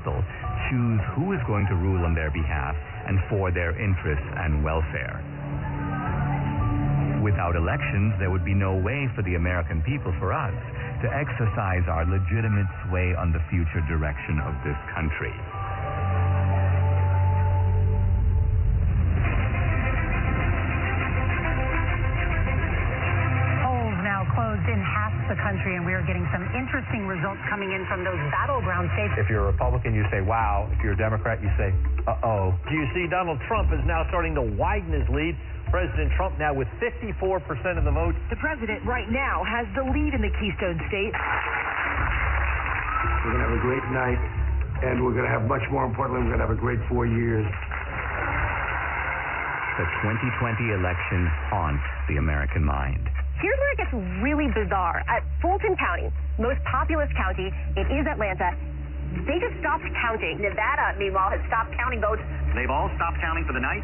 council choose who is going to rule on their behalf and for their interests and welfare. Without elections, there would be no way for the American people, for us, to exercise our legitimate sway on the future direction of this country. In half the country, and we are getting some interesting results coming in from those battleground states. If you're a Republican, you say, wow. If you're a Democrat, you say, uh-oh. You see, Donald Trump is now starting to widen his lead. President Trump now with 54% of the vote. The president right now has the lead in the Keystone State. We're going to have a great night, and we're going to have, much more importantly, we're going to have a great 4 years. The 2020 election haunts the American mind. Here's where it gets really bizarre. At Fulton County, most populous county, it is Atlanta, they just stopped counting. Nevada, meanwhile, has stopped counting votes. They've all stopped counting for the night?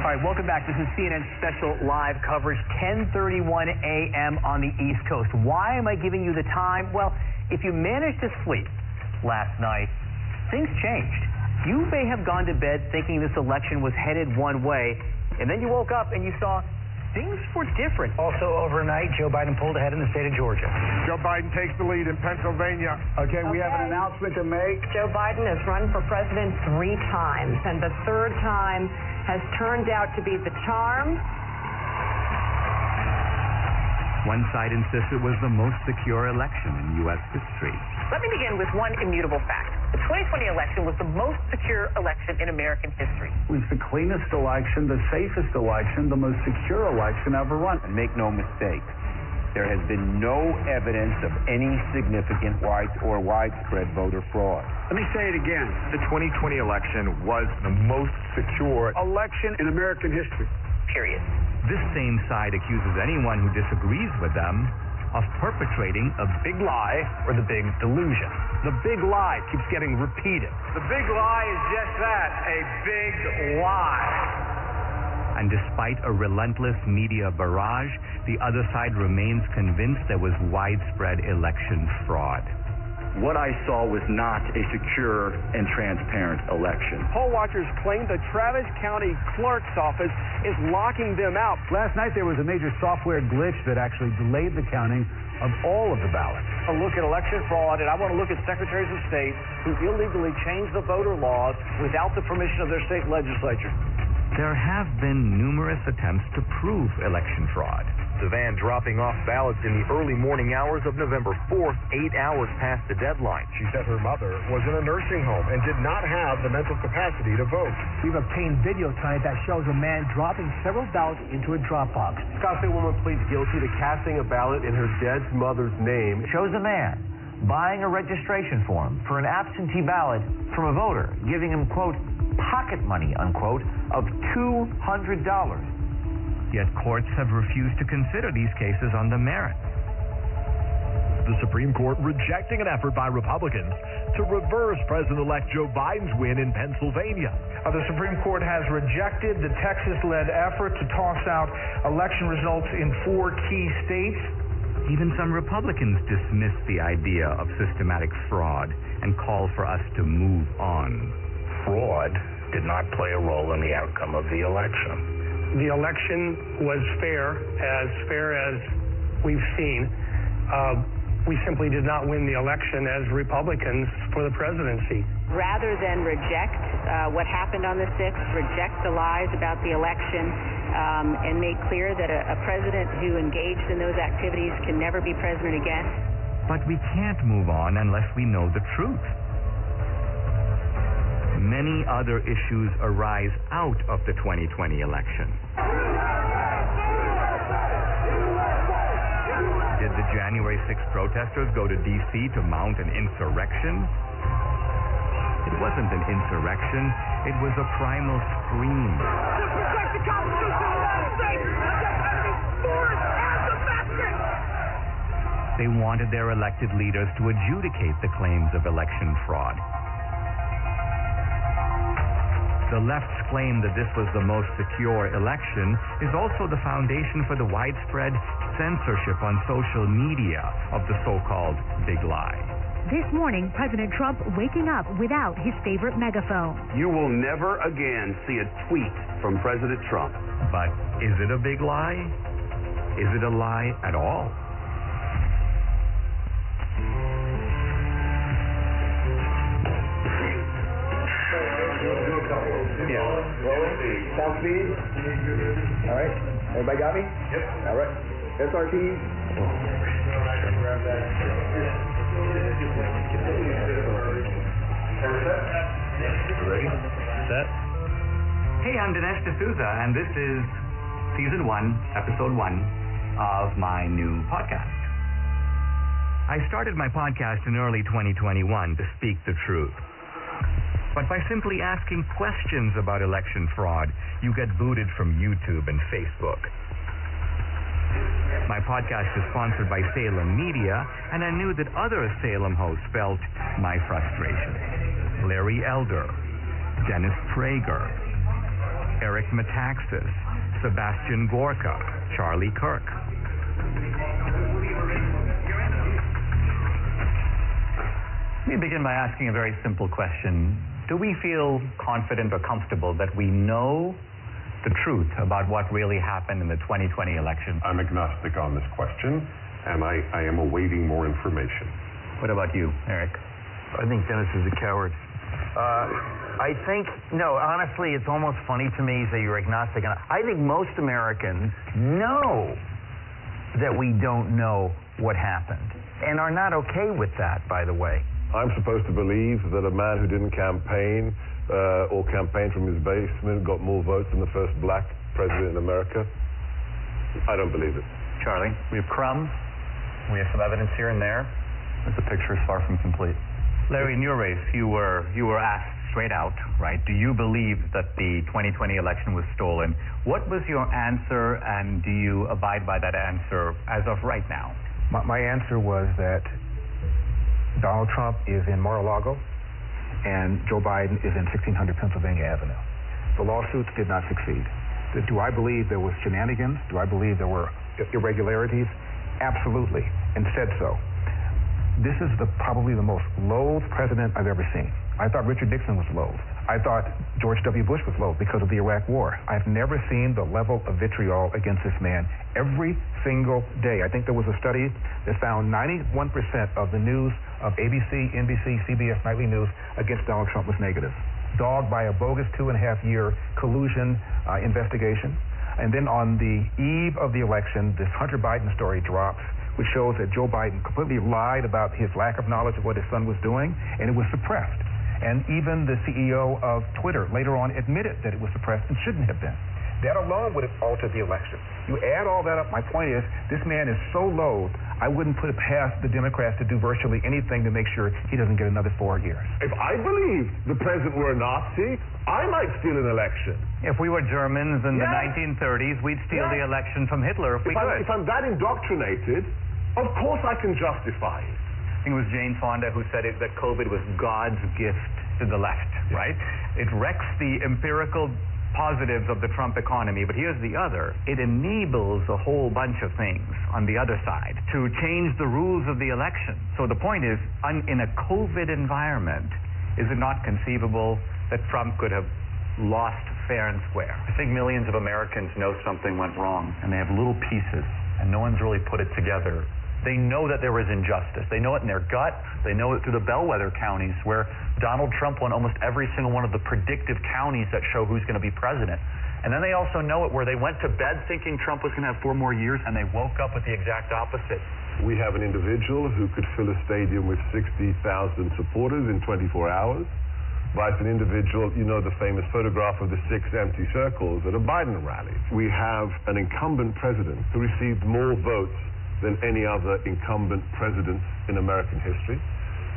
All right, welcome back. This is CNN special live coverage, 10:31 a.m. on the East Coast. Why am I giving you the time? Well, if you managed to sleep last night, things changed. You may have gone to bed thinking this election was headed one way, and then you woke up and you saw things were different. Also overnight, Joe Biden pulled ahead in the state of Georgia. Joe Biden takes the lead in Pennsylvania. Okay, we have an announcement to make. Joe Biden has run for president 3 times, and the third time has turned out to be the charm. One side insists it was the most secure election in U.S. history. Let me begin with one immutable fact. The 2020 election was the most secure election in American history. It was the cleanest election, the safest election, the most secure election ever run. And make no mistake, there has been no evidence of any significant widespread voter fraud. Let me say it again. The 2020 election was the most secure Election in American history. Period. This same side accuses anyone who disagrees with them of perpetrating a big lie Or the big delusion. The big lie keeps getting repeated. The big lie is just that, a big lie. And despite a relentless media barrage, the other side remains convinced there was widespread election fraud. What I saw was not a secure and transparent election. Poll watchers claim the Travis County Clerk's Office is locking them out. Last night there was a major software glitch that actually delayed the counting of all of the ballots. A look at election fraud, and I want to look at secretaries of state who illegally changed the voter laws without the permission of their state legislature. There have been numerous attempts to prove election fraud. The van dropping off ballots in the early morning hours of November 4th, 8 hours past the deadline. She said her mother was in a nursing home and did not have the mental capacity to vote. We've obtained video tonight that shows a man dropping several ballots into a drop box. Scottsdale woman pleads guilty to casting a ballot in her dead mother's name. It shows a man buying a registration form for an absentee ballot from a voter, giving him, quote, pocket money, unquote, of $200. Yet courts have refused to consider these cases on the merits. The Supreme Court rejecting an effort by Republicans to reverse President-elect Joe Biden's win in Pennsylvania. The Supreme Court has rejected the Texas-led effort to toss out election results in 4 key states. Even some Republicans dismiss the idea of systematic fraud and call for us to move on. Fraud did not play a role in the outcome of the election. The election was fair as we've seen. We simply did not win the election as Republicans for the presidency. Rather than reject what happened on the 6th, reject the lies about the election, and make clear that a president who engaged in those activities can never be president again. But we can't move on unless we know the truth. Many other issues arise out of the 2020 election. Did the January 6th protesters go to D.C. to mount an insurrection? It wasn't an insurrection. It was a primal scream. To protect the Constitution of the United States, force as a veteran. They wanted their elected leaders to adjudicate the claims of election fraud. The left's claim that this was the most secure election is also the foundation for the widespread censorship on social media of the so-called big lie. This morning, President Trump waking up without his favorite megaphone. You will never again see a tweet from President Trump. But is it a big lie? Is it a lie at all? Sound speed. All right. Everybody got me? Yep. All right. SRT. Ready? Set. Hey, I'm Dinesh D'Souza, and this is Season 1, Episode 1 of my new podcast. I started my podcast in early 2021 to speak the truth. But by simply asking questions about election fraud, you get booted from YouTube and Facebook. My podcast is sponsored by Salem Media, and I knew that other Salem hosts felt my frustration. Larry Elder, Dennis Prager, Eric Metaxas, Sebastian Gorka, Charlie Kirk. Let me begin by asking a very simple question. Do we feel confident or comfortable that we know the truth about what really happened in the 2020 election? I'm agnostic on this question, and I am awaiting more information. What about you, Eric? I think Dennis is a coward. Honestly, it's almost funny to me that you're agnostic. I think most Americans know that we don't know what happened and are not okay with that, by the way. I'm supposed to believe that a man who didn't campaign or campaigned from his basement got more votes than the first black president in America? I don't believe it. Charlie, we have crumbs. We have some evidence here and there, but the picture is far from complete. Larry, in your race, you were asked straight out, right? Do you believe that the 2020 election was stolen? What was your answer, and do you abide by that answer as of right now? My answer was that Donald Trump is in Mar-a-Lago, and Joe Biden is in 1600 Pennsylvania Avenue. The lawsuits did not succeed. Do I believe there was shenanigans? Do I believe there were irregularities? Absolutely, and said so. This is probably the most loathed president I've ever seen. I thought Richard Nixon was loathed. I thought George W. Bush was loathed because of the Iraq War. I've never seen the level of vitriol against this man every single day. I think there was a study that found 91% of the news of ABC, NBC, CBS nightly news against Donald Trump was negative. Dogged by a bogus 2.5-year collusion investigation. And then on the eve of the election, this Hunter Biden story drops, which shows that Joe Biden completely lied about his lack of knowledge of what his son was doing, and it was suppressed. And even the CEO of Twitter later on admitted that it was suppressed and shouldn't have been. That alone would have altered the election. You add all that up, my point is, this man is so loathed, I wouldn't put it past the Democrats to do virtually anything to make sure he doesn't get another 4 years. If I believed the president were a Nazi, I might steal an election. If we were Germans in the 1930s, we'd steal the election from Hitler if we could. If I'm that indoctrinated, of course I can justify it. I think it was Jane Fonda who said that COVID was God's gift to the left, right? It wrecks the empirical positives of the Trump economy, but here's the other. It enables a whole bunch of things on the other side to change the rules of the election. So the point is, in a COVID environment, is it not conceivable that Trump could have lost fair and square? I think millions of Americans know something went wrong, and they have little pieces, and no one's really put it together. They know that there was injustice. They know it in their gut. They know it through the bellwether counties where Donald Trump won almost every single one of the predictive counties that show who's going to be president. And then they also know it where they went to bed thinking Trump was going to have 4 more years, and they woke up with the exact opposite. We have an individual who could fill a stadium with 60,000 supporters in 24 hours. Vice an individual, you know the famous photograph of the 6 empty circles at a Biden rally. We have an incumbent president who received more votes than any other incumbent president in American history,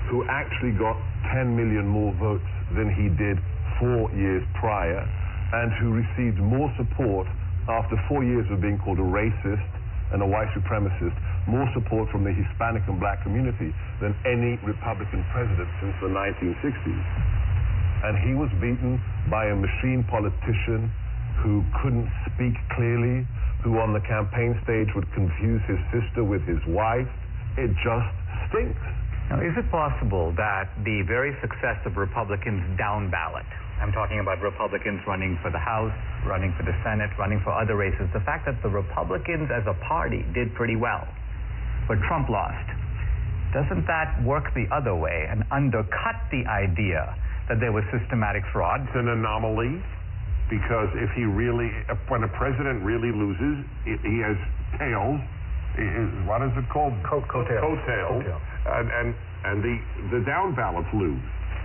who actually got 10 million more votes than he did 4 years prior, and who received more support after 4 years of being called a racist and a white supremacist, more support from the Hispanic and black community than any Republican president since the 1960s. And he was beaten by a machine politician who couldn't speak clearly, who on the campaign stage would confuse his sister with his wife. It just stinks. Now, is it possible that the very success of Republicans down ballot, I'm talking about Republicans running for the House, running for the Senate, running for other races, the fact that the Republicans as a party did pretty well, but Trump lost, doesn't that work the other way and undercut the idea that there was systematic fraud? It's an anomaly, because when a president really loses, he has tails. What is it called? Coattails. Coattails. And the down ballots lose,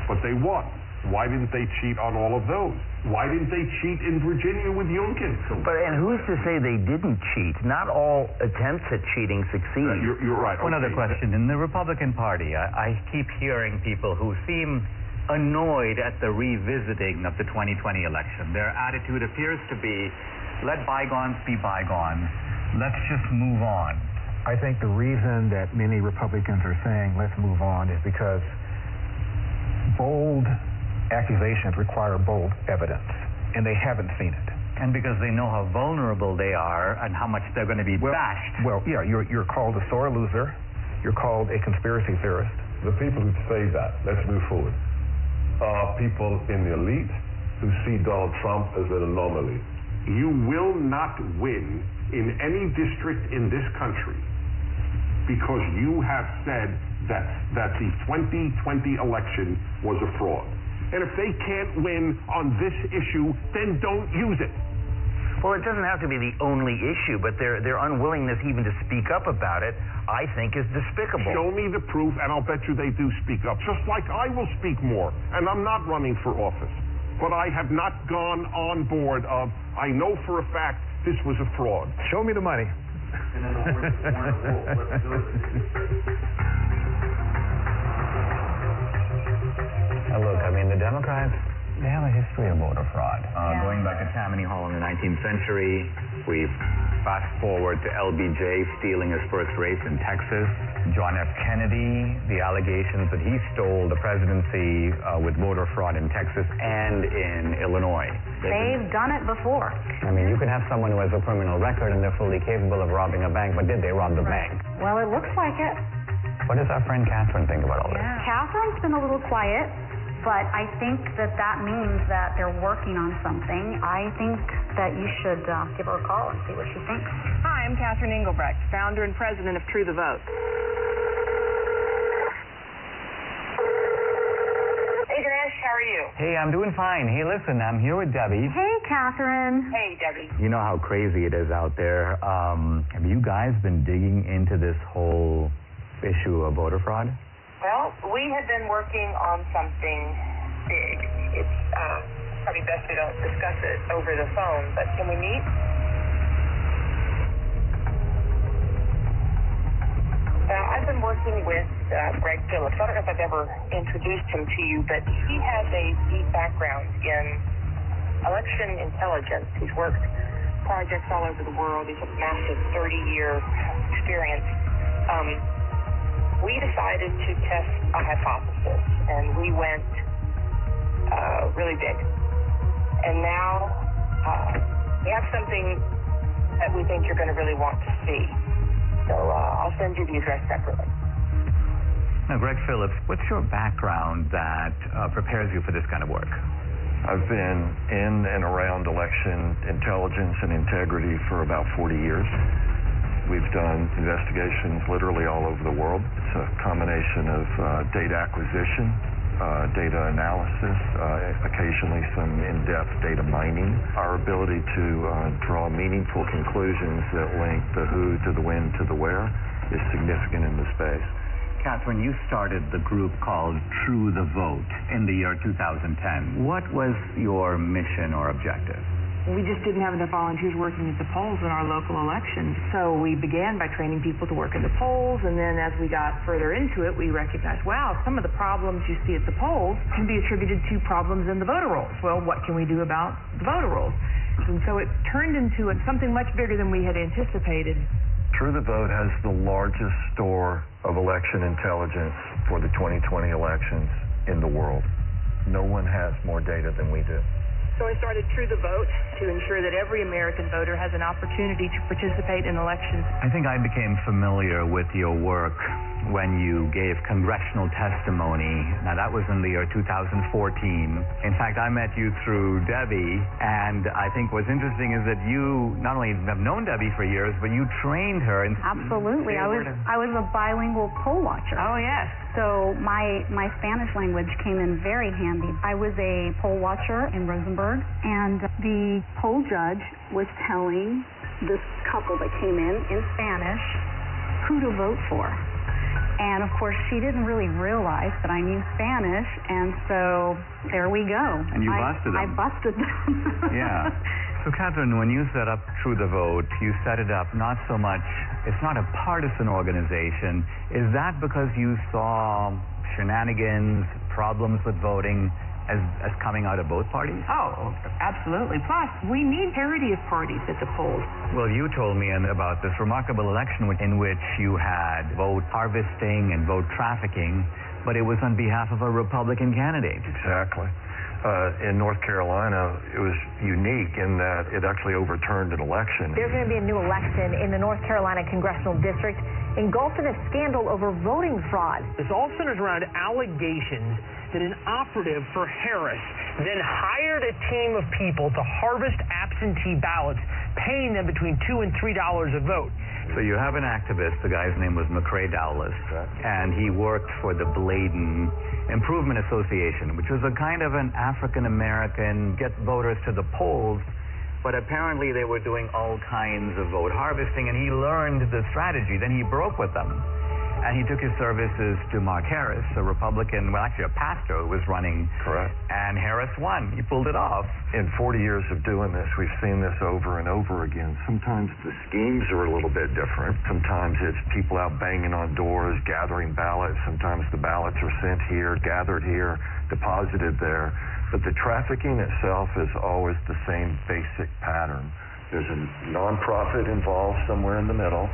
but they won. Why didn't they cheat on all of those? Why didn't they cheat in Virginia with Youngkin? And who's to say they didn't cheat? Not all attempts at cheating succeed. You're right. One other question. In the Republican Party, I keep hearing people who seem annoyed at the revisiting of the 2020 election. Their attitude appears to be, let bygones be bygones. Let's just move on. I think the reason that many Republicans are saying let's move on is because bold accusations require bold evidence, and they haven't seen it. And because they know how vulnerable they are and how much they're going to be bashed. Well, yeah, you're called a sore loser. You're called a conspiracy theorist. The people who say that, let's move forward, are people in the elite who see Donald Trump as an anomaly. You will not win in any district in this country because you have said that the 2020 election was a fraud. And if they can't win on this issue, then don't use it. Well, it doesn't have to be the only issue, but their unwillingness even to speak up about it, I think, is despicable. Show me the proof, and I'll bet you they do speak up, just like I will speak more. And I'm not running for office. But I have not gone on board of, I know for a fact this was a fraud. Show me the money. Look, I mean, the Democrats, they have a history of voter fraud. Going back to Tammany Hall in the 19th century, we fast forward to LBJ stealing his first race in Texas. John F. Kennedy, the allegations that he stole the presidency with voter fraud in Texas and in Illinois. They've done it before. I mean, you could have someone who has a criminal record and they're fully capable of robbing a bank, but did they rob the bank? Well, it looks like it. What does our friend Catherine think about all this? Catherine's been a little quiet, but I think that means that they're working on something. I think that you should give her a call and see what she thinks. Hi, I'm Catherine Engelbrecht, founder and president of True the Vote. Hey, Dinesh, how are you? Hey, I'm doing fine. Hey, listen, I'm here with Debbie. Hey, Catherine. Hey, Debbie. You know how crazy it is out there. Have you guys been digging into this whole issue of voter fraud? Well, we have been working on something big. It's probably best we don't discuss it over the phone, but can we meet? I've been working with Greg Phillips. I don't know if I've ever introduced him to you, but he has a deep background in election intelligence. He's worked projects all over the world. He's a massive 30-year experience. We decided to test a hypothesis, and we went really big. And now we have something that we think you're going to really want to see. So I'll send you the address separately. Now, Greg Phillips, what's your background that prepares you for this kind of work? I've been in and around election intelligence and integrity for about 40 years. We've done investigations literally all over the world. It's a combination of data acquisition, data analysis, occasionally some in-depth data mining. Our ability to draw meaningful conclusions that link the who to the when to the where is significant in the space. Catherine, you started the group called True the Vote in the year 2010. What was your mission or objective? We just didn't have enough volunteers working at the polls in our local elections. So we began by training people to work in the polls, and then as we got further into it, we recognized, wow, some of the problems you see at the polls can be attributed to problems in the voter rolls. Well, what can we do about the voter rolls? And so it turned into something much bigger than we had anticipated. True the Vote has the largest store of election intelligence for the 2020 elections in the world. No one has more data than we do. So I started True the Vote to ensure that every American voter has an opportunity to participate in elections. I think I became familiar with your work when you gave congressional testimony. Now, that was in the year 2014. In fact, I met you through Debbie, and I think what's interesting is that you not only have known Debbie for years, but you trained her. And Absolutely. I was a bilingual poll watcher. Oh, yes. So my Spanish language came in very handy. I was a poll watcher in Rosenberg, and the poll judge was telling this couple that came in Spanish who to vote for. And, of course, she didn't really realize that I knew Spanish, and so there we go. And you busted them. I busted them. Yeah. So, Catherine, when you set up True the Vote, you set it up not so much, it's not a partisan organization. Is that because you saw shenanigans, problems with voting as coming out of both parties? Oh, absolutely. Plus, we need parity of parties at the polls. Well, you told me about this remarkable election in which you had vote harvesting and vote trafficking, but it was on behalf of a Republican candidate. Exactly. In North Carolina, it was unique in that it actually overturned an election. There's going to be a new election in the North Carolina congressional district engulfed in a scandal over voting fraud. This all centers around allegations that an operative for Harris then hired a team of people to harvest absentee ballots, paying them between $2 and $3 a vote. So you have an activist, the guy's name was McCrae Dowless, and he worked for the Bladen Improvement Association, which was a kind of an African-American get voters to the polls, but apparently they were doing all kinds of vote harvesting, and he learned the strategy. Then he broke with them, and he took his services to Mark Harris, a Republican, well, actually a pastor who was running. Correct. And Harris won. He pulled it off. In 40 years of doing this, we've seen this over and over again. Sometimes the schemes are a little bit different. Sometimes it's people out banging on doors, gathering ballots. Sometimes the ballots are sent here, gathered here, deposited there. But the trafficking itself is always the same basic pattern. There's a nonprofit involved somewhere in the middle.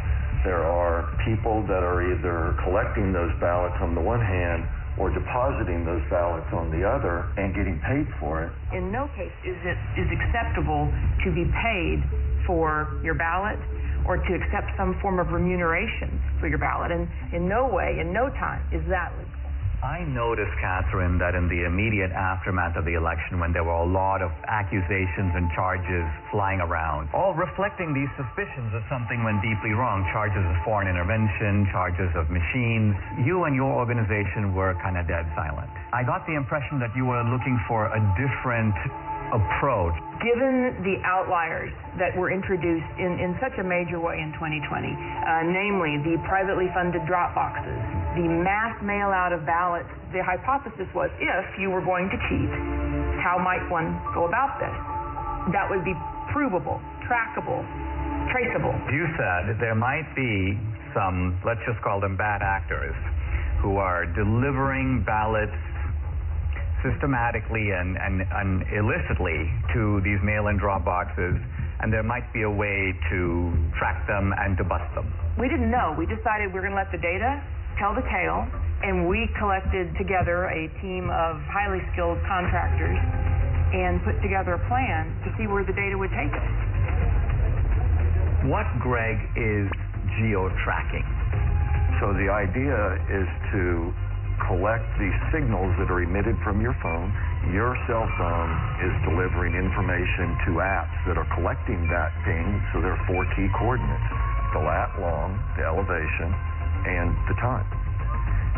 There are people that are either collecting those ballots on the one hand or depositing those ballots on the other and getting paid for it. In no case is it acceptable to be paid for your ballot or to accept some form of remuneration for your ballot. And in no way, in no time, is that legal. I noticed, Catherine, that in the immediate aftermath of the election, when there were a lot of accusations and charges flying around, all reflecting these suspicions that something went deeply wrong, charges of foreign intervention, charges of machines, you and your organization were kind of dead silent. I got the impression that you were looking for a different approach. Given the outliers that were introduced in such a major way in 2020, namely the privately funded drop boxes, the mass mail out of ballots, the hypothesis was if you were going to cheat, how might one go about this? That would be provable, trackable, traceable. You said there might be some, let's just call them bad actors, who are delivering ballots systematically and illicitly to these mail-in drop boxes, and there might be a way to track them and to bust them. We didn't know. We decided we were going to let the data tell the tale, and we collected together a team of highly skilled contractors and put together a plan to see where the data would take us. What, Greg, is geo-tracking? So the idea is to collect these signals that are emitted from your phone. Your cell phone is delivering information to apps that are collecting that ping, so there are 4 key coordinates: the lat long, the elevation, and the time.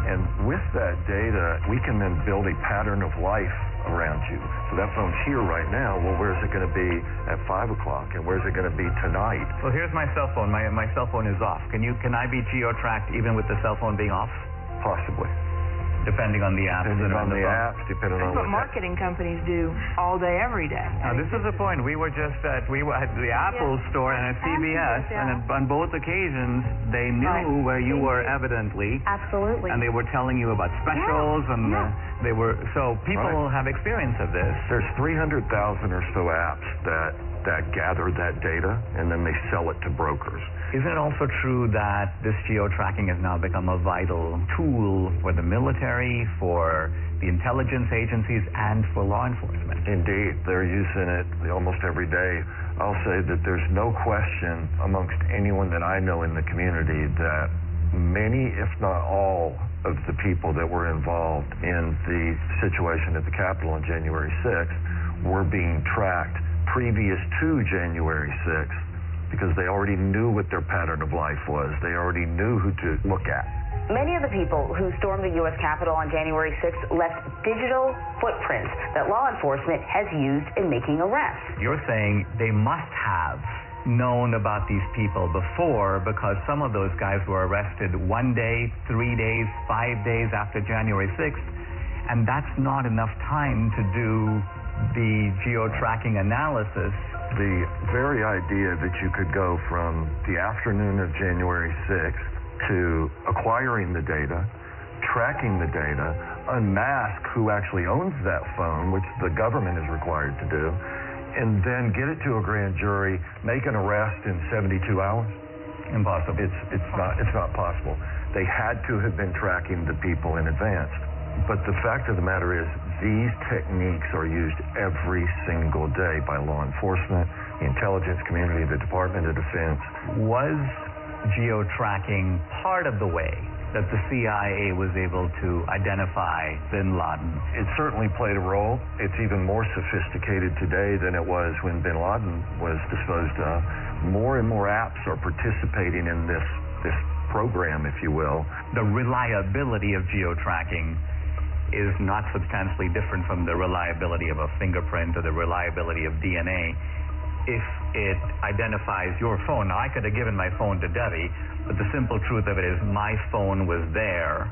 And with that data, we can then build a pattern of life around you. So that phone's here right now. Well, where's it going to be at 5 o'clock, and where's it going to be tonight? Well, here's my cell phone. My cell phone is off. Can I be geo-tracked even with the cell phone being off? Possibly. Depending on the apps. Depending on the apps, depending on what marketing companies do all day, every day. Now, this is the point. We were at the Apple store and at CVS, and on both occasions, they knew where you were evidently. Absolutely. And they were telling you about specials, and they were, so people have experience of this. There's 300,000 or so apps that gather that data, and then they sell it to brokers. Isn't it also true that this geo-tracking has now become a vital tool for the military, for the intelligence agencies, and for law enforcement? Indeed. They're using it almost every day. I'll say that there's no question amongst anyone that I know in the community that many, if not all, of the people that were involved in the situation at the Capitol on January 6th were being tracked previous to January 6th because they already knew what their pattern of life was. They already knew who to look at. Many of the people who stormed the U.S. Capitol on January 6th left digital footprints that law enforcement has used in making arrests. You're saying they must have known about these people before because some of those guys were arrested 1 day, 3 days, 5 days after January 6th, and that's not enough time to do the geo-tracking analysis. The very idea that you could go from the afternoon of January 6th to acquiring the data, tracking the data, unmask who actually owns that phone, which the government is required to do, and then get it to a grand jury, make an arrest in 72 hours? Impossible. It's not possible. They had to have been tracking the people in advance. But the fact of the matter is, these techniques are used every single day by law enforcement, the intelligence community, the Department of Defense. Was geo-tracking part of the way that the CIA was able to identify bin Laden? It certainly played a role. It's even more sophisticated today than it was when bin Laden was disposed of. More and more apps are participating in this program, if you will. The reliability of geo-tracking is not substantially different from the reliability of a fingerprint or the reliability of DNA. If it identifies your phone, now I could have given my phone to Debbie, but the simple truth of it is my phone was there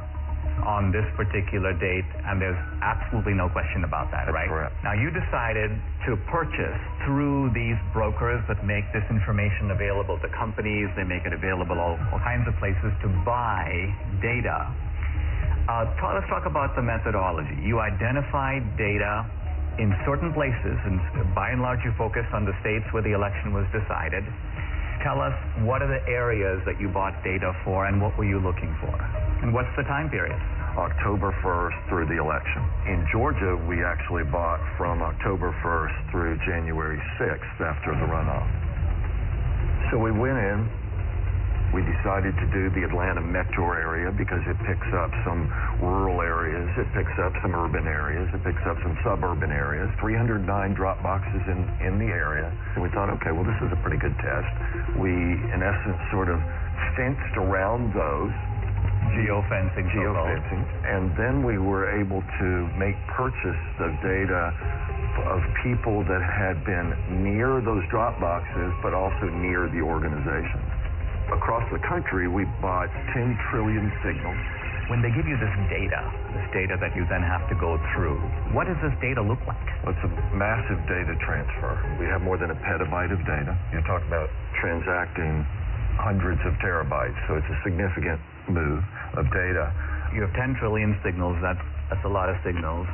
on this particular date, and there's absolutely no question about that, right? Correct. Now, you decided to purchase through these brokers that make this information available to companies. They make it available all kinds of places to buy data. Let's talk about the methodology. You identified data in certain places, and by and large you focused on the states where the election was decided. Tell us, what are the areas that you bought data for, and what were you looking for? And what's the time period? October 1st through the election. In Georgia, we actually bought from October 1st through January 6th after the runoff. So we went in. We decided to do the Atlanta metro area because it picks up some rural areas, it picks up some urban areas, it picks up some suburban areas. 309 drop boxes in the area. And we thought, okay, well, this is a pretty good test. We, in essence, sort of fenced around those. Geofencing. And then we were able to make purchase of data of people that had been near those drop boxes, but also near the organization. Across the country, we bought 10 trillion signals. When they give you this data that you then have to go through, what does this data look like? Well, it's a massive data transfer. We have more than a petabyte of data. You talk about transacting hundreds of terabytes, so it's a significant move of data. You have 10 trillion signals. That's a lot of signals.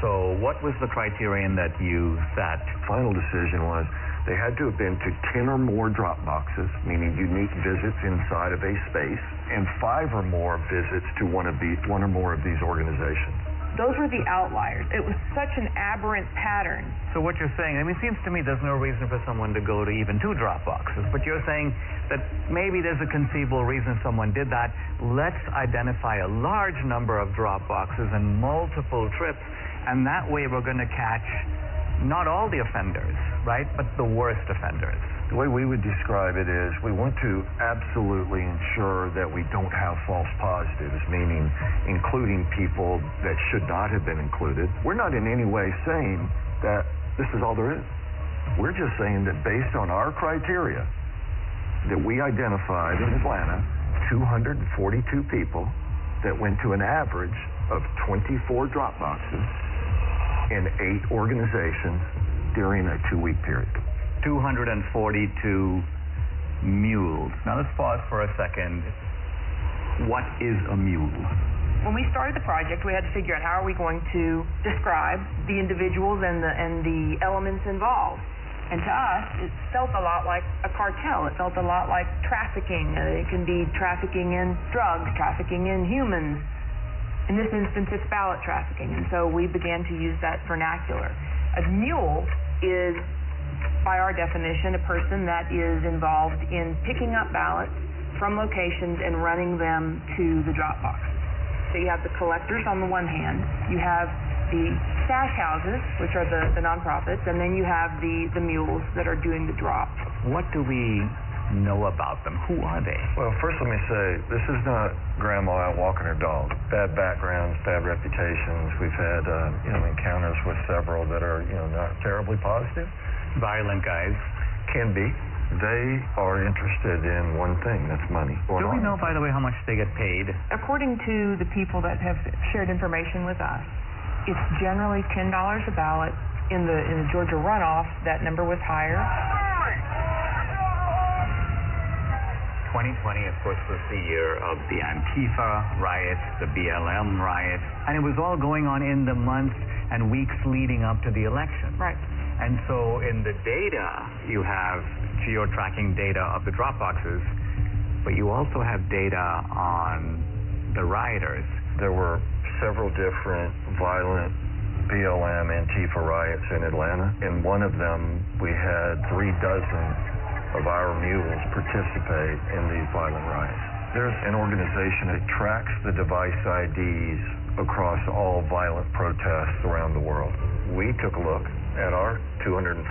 So what was the criterion that you set? Final decision was they had to have been to 10 or more drop boxes, meaning unique visits inside of a space, and 5 or more visits to one or more of these organizations. Those were the outliers. It was such an aberrant pattern. So what you're saying, it seems to me there's no reason for someone to go to even 2 drop boxes, but you're saying that maybe there's a conceivable reason someone did that. Let's identify a large number of drop boxes and multiple trips, and that way we're going to catch not all the offenders, right, but the worst offenders. The way we would describe it is we want to absolutely ensure that we don't have false positives, meaning including people that should not have been included. We're not in any way saying that this is all there is. We're just saying that based on our criteria that we identified in Atlanta, 242 people that went to an average of 24 drop boxes in 8 organizations during a 2-week period. 242 mules. Now let's pause for a second. What is a mule? When we started the project, we had to figure out how are we going to describe the individuals and the elements involved. And to us, it felt a lot like a cartel. It felt a lot like trafficking. It can be trafficking in drugs, trafficking in humans. In this instance, it's ballot trafficking, and so we began to use that vernacular. A mule is, by our definition, a person that is involved in picking up ballots, from locations and running them to the drop boxes. So you have the collectors on the one hand, you have the stash houses, which are the nonprofits, and then you have the mules that are doing the drops. What do we know about them? Who are they? Well, first let me say, this is not grandma out walking her dog. Bad backgrounds, bad reputations. We've had encounters with several that are not terribly positive. Violent guys. Can be. They are interested in one thing, that's money. Do we know, by the way, how much they get paid? According to the people that have shared information with us, it's generally $10 a ballot. In the Georgia runoff, that number was higher. 2020, of course, was the year of the Antifa riots, the BLM riots, and it was all going on in the months and weeks leading up to the election. Right. And so in the data, you have geo-tracking data of the drop boxes, but you also have data on the rioters. There were several different violent BLM Antifa riots in Atlanta. In one of them, we had 36 of our mules participate in these violent riots. There's an organization that tracks the device IDs across all violent protests around the world. We took a look at our 242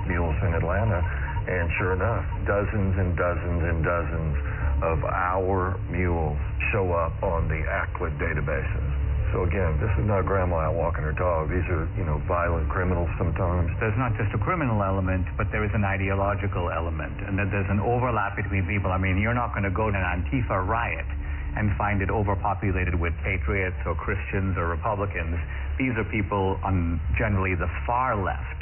mules in Atlanta, and sure enough, dozens and dozens and dozens of our mules show up on the ACLID databases. So again, this is not grandma out walking her dog. These are, violent criminals sometimes. There's not just a criminal element, but there is an ideological element, and that there's an overlap between people. I mean, you're not going to go to an Antifa riot and find it overpopulated with patriots or Christians or Republicans. These are people on generally the far left,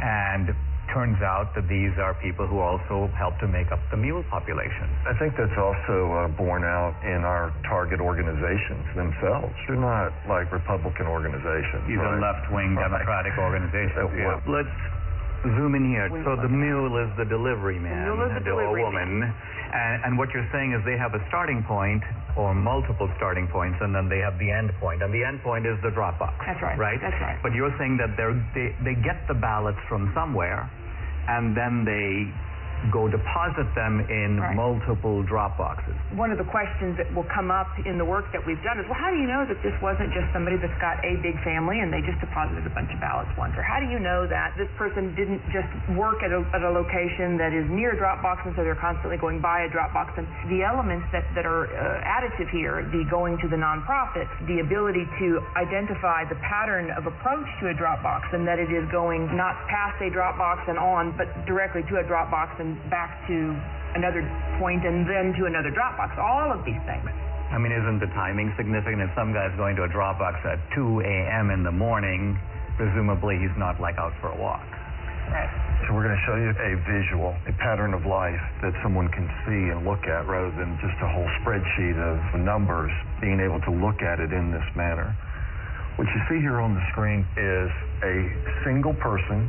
and turns out that these are people who also help to make up the mule population. I think that's also borne out in our target organizations themselves. They're not like Republican organizations. These are left-wing Democratic organizations. Yeah. Let's zoom in here. So the mule is the delivery man, or woman. And what you're saying is they have a starting point or multiple starting points, and then they have the end point. And the end point is the drop box. That's right. Right? That's right. But you're saying that they get the ballots from somewhere, and then they go deposit them in multiple drop boxes. One of the questions that will come up in the work that we've done is, well, how do you know that this wasn't just somebody that's got a big family and they just deposited a bunch of ballots once? Or how do you know that this person didn't just work at a location that is near a drop box, and so they're constantly going by a drop box? And the elements that are additive here, the going to the nonprofits, the ability to identify the pattern of approach to a drop box, and that it is going not past a drop box and on, but directly to a drop box and back to another point and then to another drop box. All of these things. I mean, isn't the timing significant? If some guy's going to a drop box at 2 a.m. in the morning, presumably he's not out for a walk. Right. So we're going to show you a visual, a pattern of life that someone can see and look at rather than just a whole spreadsheet of numbers, being able to look at it in this manner. What you see here on the screen is a single person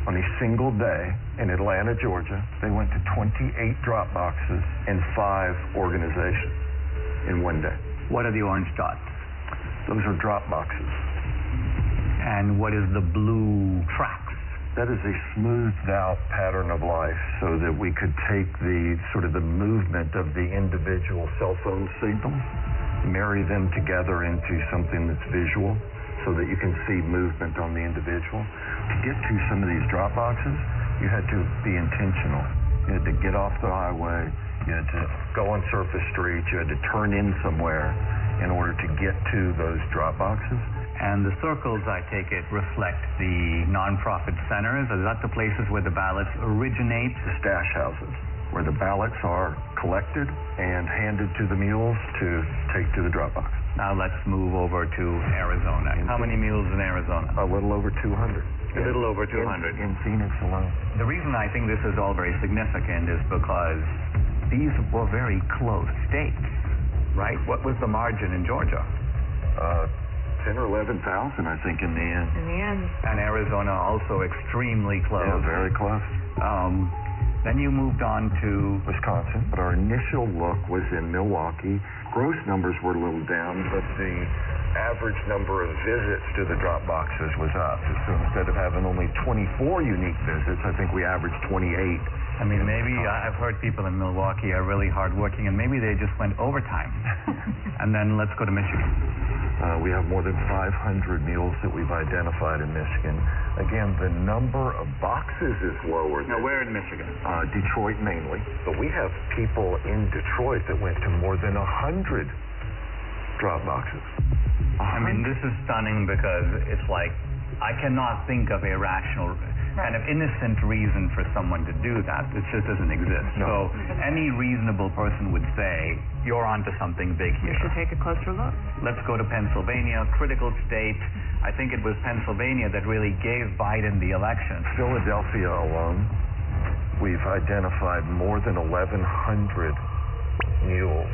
on a single day in Atlanta, Georgia. They went to 28 drop boxes in 5 organizations in one day. What are the orange dots? Those are drop boxes. And what is the blue tracks? That is a smoothed out pattern of life so that we could take the the movement of the individual cell phone signals, marry them together into something that's visual, so that you can see movement on the individual. To get to some of these drop boxes, you had to be intentional. You had to get off the highway, you had to go on surface streets, you had to turn in somewhere in order to get to those drop boxes. And the circles, I take it, reflect the nonprofit centers. Is that the places where the ballots originate? The stash houses, where the ballots are collected and handed to the mules to take to the drop box. Now let's move over to Arizona. How many mules in Arizona? A little over 200. A little over 200. In Phoenix alone. The reason I think this is all very significant is because these were very close states, right? What was the margin in Georgia? 10 or 11,000, I think, in the end. In the end. And Arizona also extremely close. Yeah, very close. Then you moved on to Wisconsin. But our initial look was in Milwaukee. Gross numbers were a little down, but the average number of visits to the drop boxes was up. So instead of having only 24 unique visits, I think we averaged 28 I mean, maybe I've heard people in Milwaukee are really hardworking, and maybe they just went overtime. And then let's go to Michigan. We have more than 500 mules that we've identified in Michigan. Again, the number of boxes is lower. Now, where in Michigan? Detroit mainly. But we have people in Detroit that went to more than 100 drop boxes. I mean, this is stunning because it's like, I cannot think of a rational, kind of innocent reason for someone to do that. It just doesn't exist. No. So any reasonable person would say, you're onto something big here. You should take a closer look. Let's go to Pennsylvania, critical state. I think it was Pennsylvania that really gave Biden the election. Philadelphia alone, we've identified more than 1,100 mules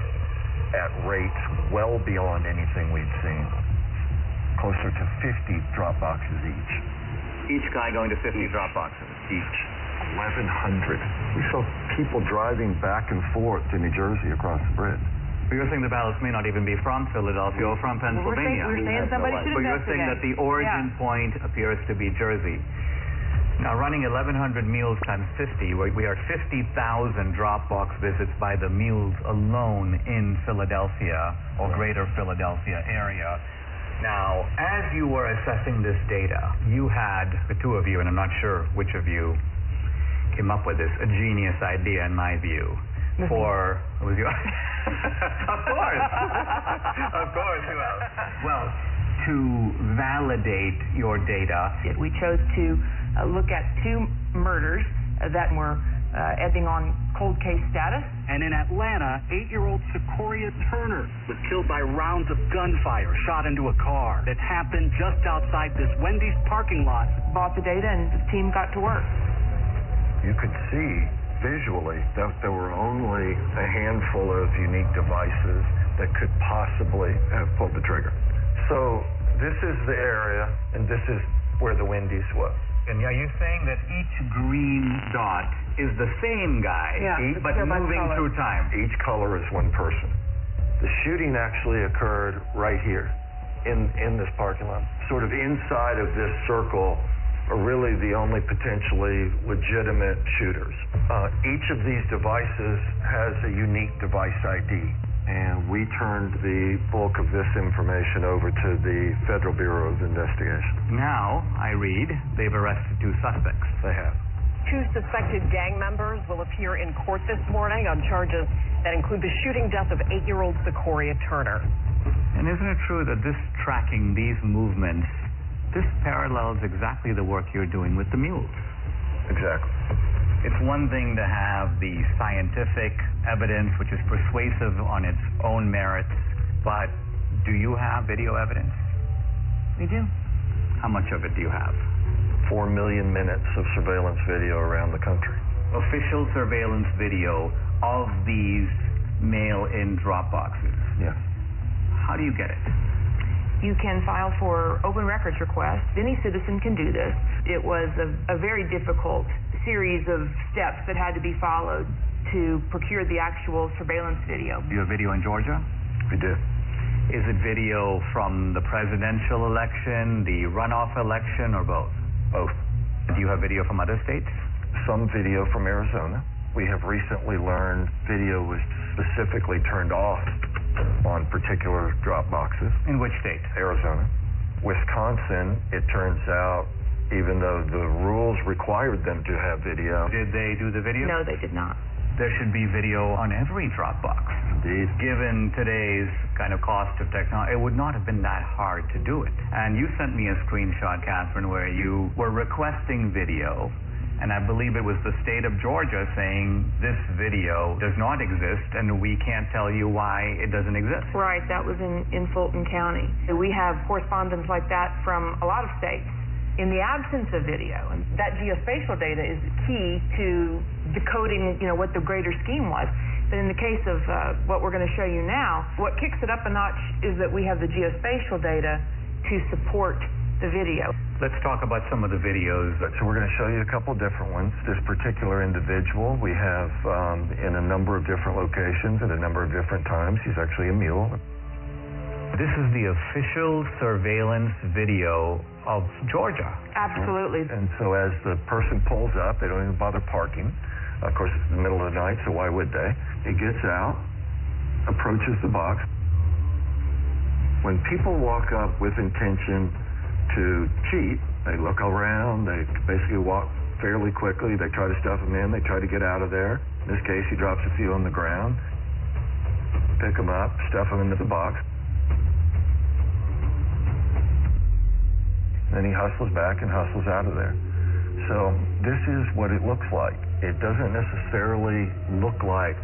at rates well beyond anything we'd seen. Closer to 50 drop boxes each. Each guy going to 50 drop boxes? Each. 1,100. We saw people driving back and forth to New Jersey across the bridge. But you're saying the ballots may not even be from Philadelphia or from Pennsylvania. We're saying somebody should But you're saying that the origin point appears to be Jersey. Now, running 1,100 mules times 50, we are 50,000 drop box visits by the mules alone in Philadelphia or greater Philadelphia area. Now, as you were assessing this data, you had, the two of you, and I'm not sure which of you came up with this, a genius idea in my view, for, was you? Of course. Of course you have. Well, to validate your data. We chose to look at two murders that were ending on cold case status. And in Atlanta, 8-year-old Sequoia Turner was killed by rounds of gunfire shot into a car. It happened just outside this Wendy's parking lot. Bought the data and the team got to work. You could see visually that there were only a handful of unique devices that could possibly have pulled the trigger. So this is the area, and this is where the Wendy's was. And are you saying that each green dot is the same guy, but moving through time? Each color is one person. The shooting actually occurred right here in this parking lot. Sort of inside of this circle are really the only potentially legitimate shooters. Each of these devices has a unique device ID, and we turned the bulk of this information over to the Federal Bureau of Investigation. Now, I read, they've arrested 2 suspects. They have. 2 suspected gang members will appear in court this morning on charges that include the shooting death of 8-year-old Sequoia Turner. And isn't it true that this tracking these movements, this parallels exactly the work you're doing with the mules? Exactly. It's one thing to have the scientific evidence, which is persuasive on its own merits, but do you have video evidence? We do. How much of it do you have? 4 million minutes of surveillance video around the country. Official surveillance video of these mail-in drop boxes? Yes. How do you get it? You can file for open records request. Any citizen can do this. It was a very difficult series of steps that had to be followed to procure the actual surveillance video. Do you have video in Georgia? We did. Is it video from the presidential election, the runoff election, or both? Both. Do you have video from other states? Some video from Arizona. We have recently learned video was specifically turned off on particular drop boxes. In which state? Arizona. Wisconsin, it turns out, even though the rules required them to have video. Did they do the video? No, they did not. There should be video on every drop box. Indeed. Given today's kind of cost of technology, it would not have been that hard to do it. And you sent me a screenshot, Catherine, where you were requesting video, and I believe it was the state of Georgia saying this video does not exist and we can't tell you why it doesn't exist. Right, that was in Fulton County. We have correspondence like that from a lot of states. In the absence of video, and that geospatial data is key to decoding, what the greater scheme was. But in the case of what we're going to show you now, what kicks it up a notch is that we have the geospatial data to support the video. Let's talk about some of the videos. So we're going to show you a couple different ones. This particular individual we have in a number of different locations at a number of different times. He's actually a mule. This is the official surveillance video of Georgia. Absolutely. And so as the person pulls up, they don't even bother parking. Of course, it's the middle of the night, so why would they? He gets out, approaches the box. When people walk up with intention to cheat, they look around, they basically walk fairly quickly, they try to stuff them in, they try to get out of there. In this case, he drops a few on the ground, pick them up, stuff them into the box. Then he hustles back and hustles out of there. So this is what it looks like. It doesn't necessarily look like,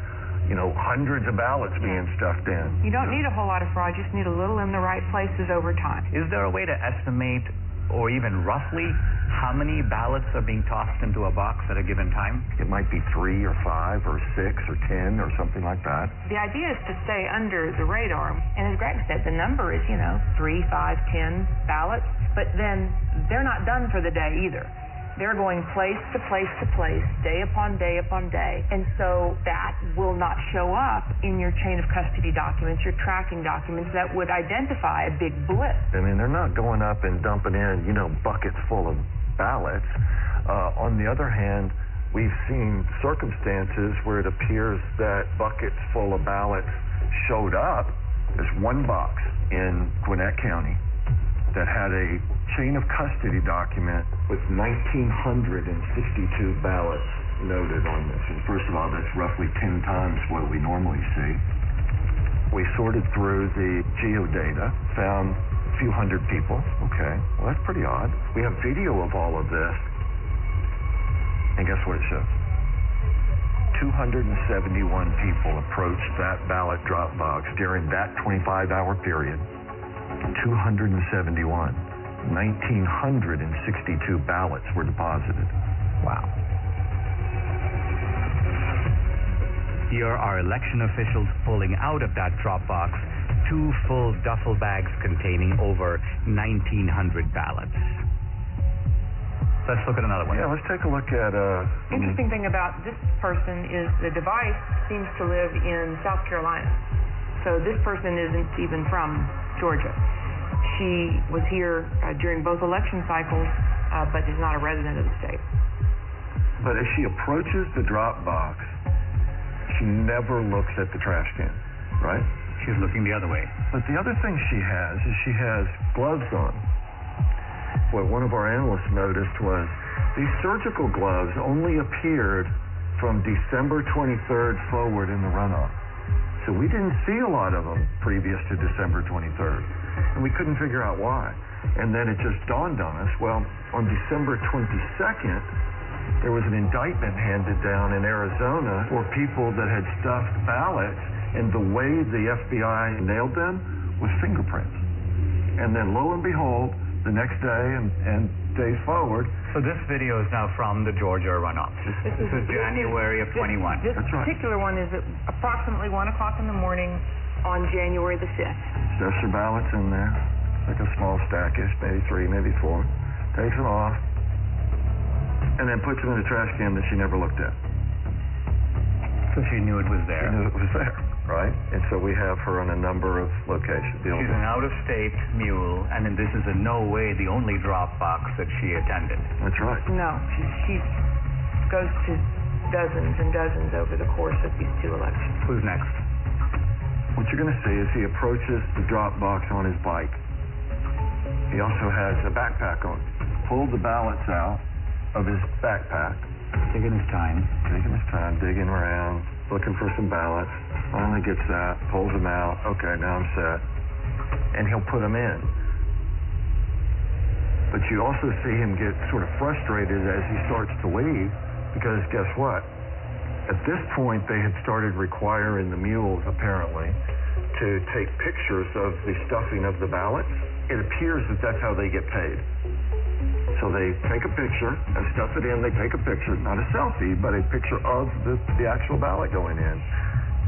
hundreds of ballots being stuffed in. You don't need a whole lot of fraud, you just need a little in the right places over time. Is there a way to estimate, or even roughly, how many ballots are being tossed into a box at a given time? It might be 3 or 5 or 6 or 10 or something like that. The idea is to stay under the radar. And as Greg said, the number is, 3, 5, 10 ballots. But then they're not done for the day either. They're going place to place to place, day upon day upon day. And so that will not show up in your chain of custody documents, your tracking documents that would identify a big blip. I mean, they're not going up and dumping in, buckets full of ballots. On the other hand, we've seen circumstances where it appears that buckets full of ballots showed up. There's one box in Gwinnett County that had a chain of custody document with 1,962 ballots noted on this. And first of all, that's roughly 10 times what we normally see. We sorted through the geodata, found a few hundred people. Okay, well, that's pretty odd. We have video of all of this, and guess what it shows? 271 people approached that ballot drop box during that 25-hour period. 271. 1,962 ballots were deposited. Wow. Here are election officials pulling out of that drop box 2 full duffel bags containing over 1,900 ballots. Let's look at another one. Yeah, let's take a look at... Interesting thing about this person is the device seems to live in South Carolina. So this person isn't even from Georgia. She was here during both election cycles, but is not a resident of the state. But as she approaches the drop box, she never looks at the trash can, right? She's looking the other way. But the other thing she has is she has gloves on. What one of our analysts noticed was these surgical gloves only appeared from December 23rd forward in the runoff. So we didn't see a lot of them previous to December 23rd, and we couldn't figure out why. And then it just dawned on us, well, on December 22nd, there was an indictment handed down in Arizona for people that had stuffed ballots, and the way the FBI nailed them was fingerprints. And then lo and behold, the next day and days forward. So this video is now from the Georgia runoff. This is January of 21. This That's right. particular one is at approximately 1 o'clock in the morning on January the 5th. Stuffs her ballots in there, like a small stackish, maybe 3, maybe 4. Takes them off, and then puts them in a trash can that she never looked at. So she knew it was there. She knew it was there, right? And so we have her on a number of locations. She's an out-of-state mule, and this is in no way the only drop box that she attended. That's right. No, she goes to dozens and dozens over the course of these 2 elections. Who's next? What you're going to see is he approaches the drop box on his bike. He also has a backpack on. Pulled the ballots out of his backpack. Taking his time. Digging around, looking for some ballots. Finally gets that, pulls them out. Okay, now I'm set. And he'll put them in. But you also see him get sort of frustrated as he starts to leave, because guess what? At this point, they had started requiring the mules, apparently, to take pictures of the stuffing of the ballots. It appears that that's how they get paid. So they take a picture and stuff it in. They take a picture, not a selfie, but a picture of the actual ballot going in.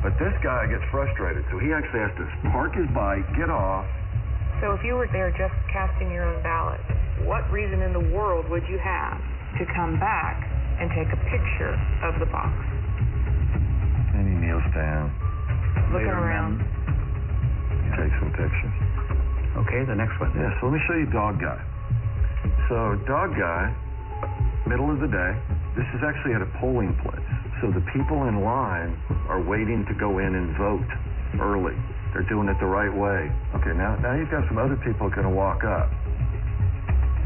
But this guy gets frustrated, so he actually has to park his bike, get off. So if you were there just casting your own ballot, what reason in the world would you have to come back and take a picture of the box? And he kneels down. Looking around. Takes some pictures. Okay, the next one. Yeah, so let me show you Dog Guy. So Dog Guy, middle of the day, this is actually at a polling place. So the people in line are waiting to go in and vote early. They're doing it the right way. Okay, now you've got some other people going to walk up.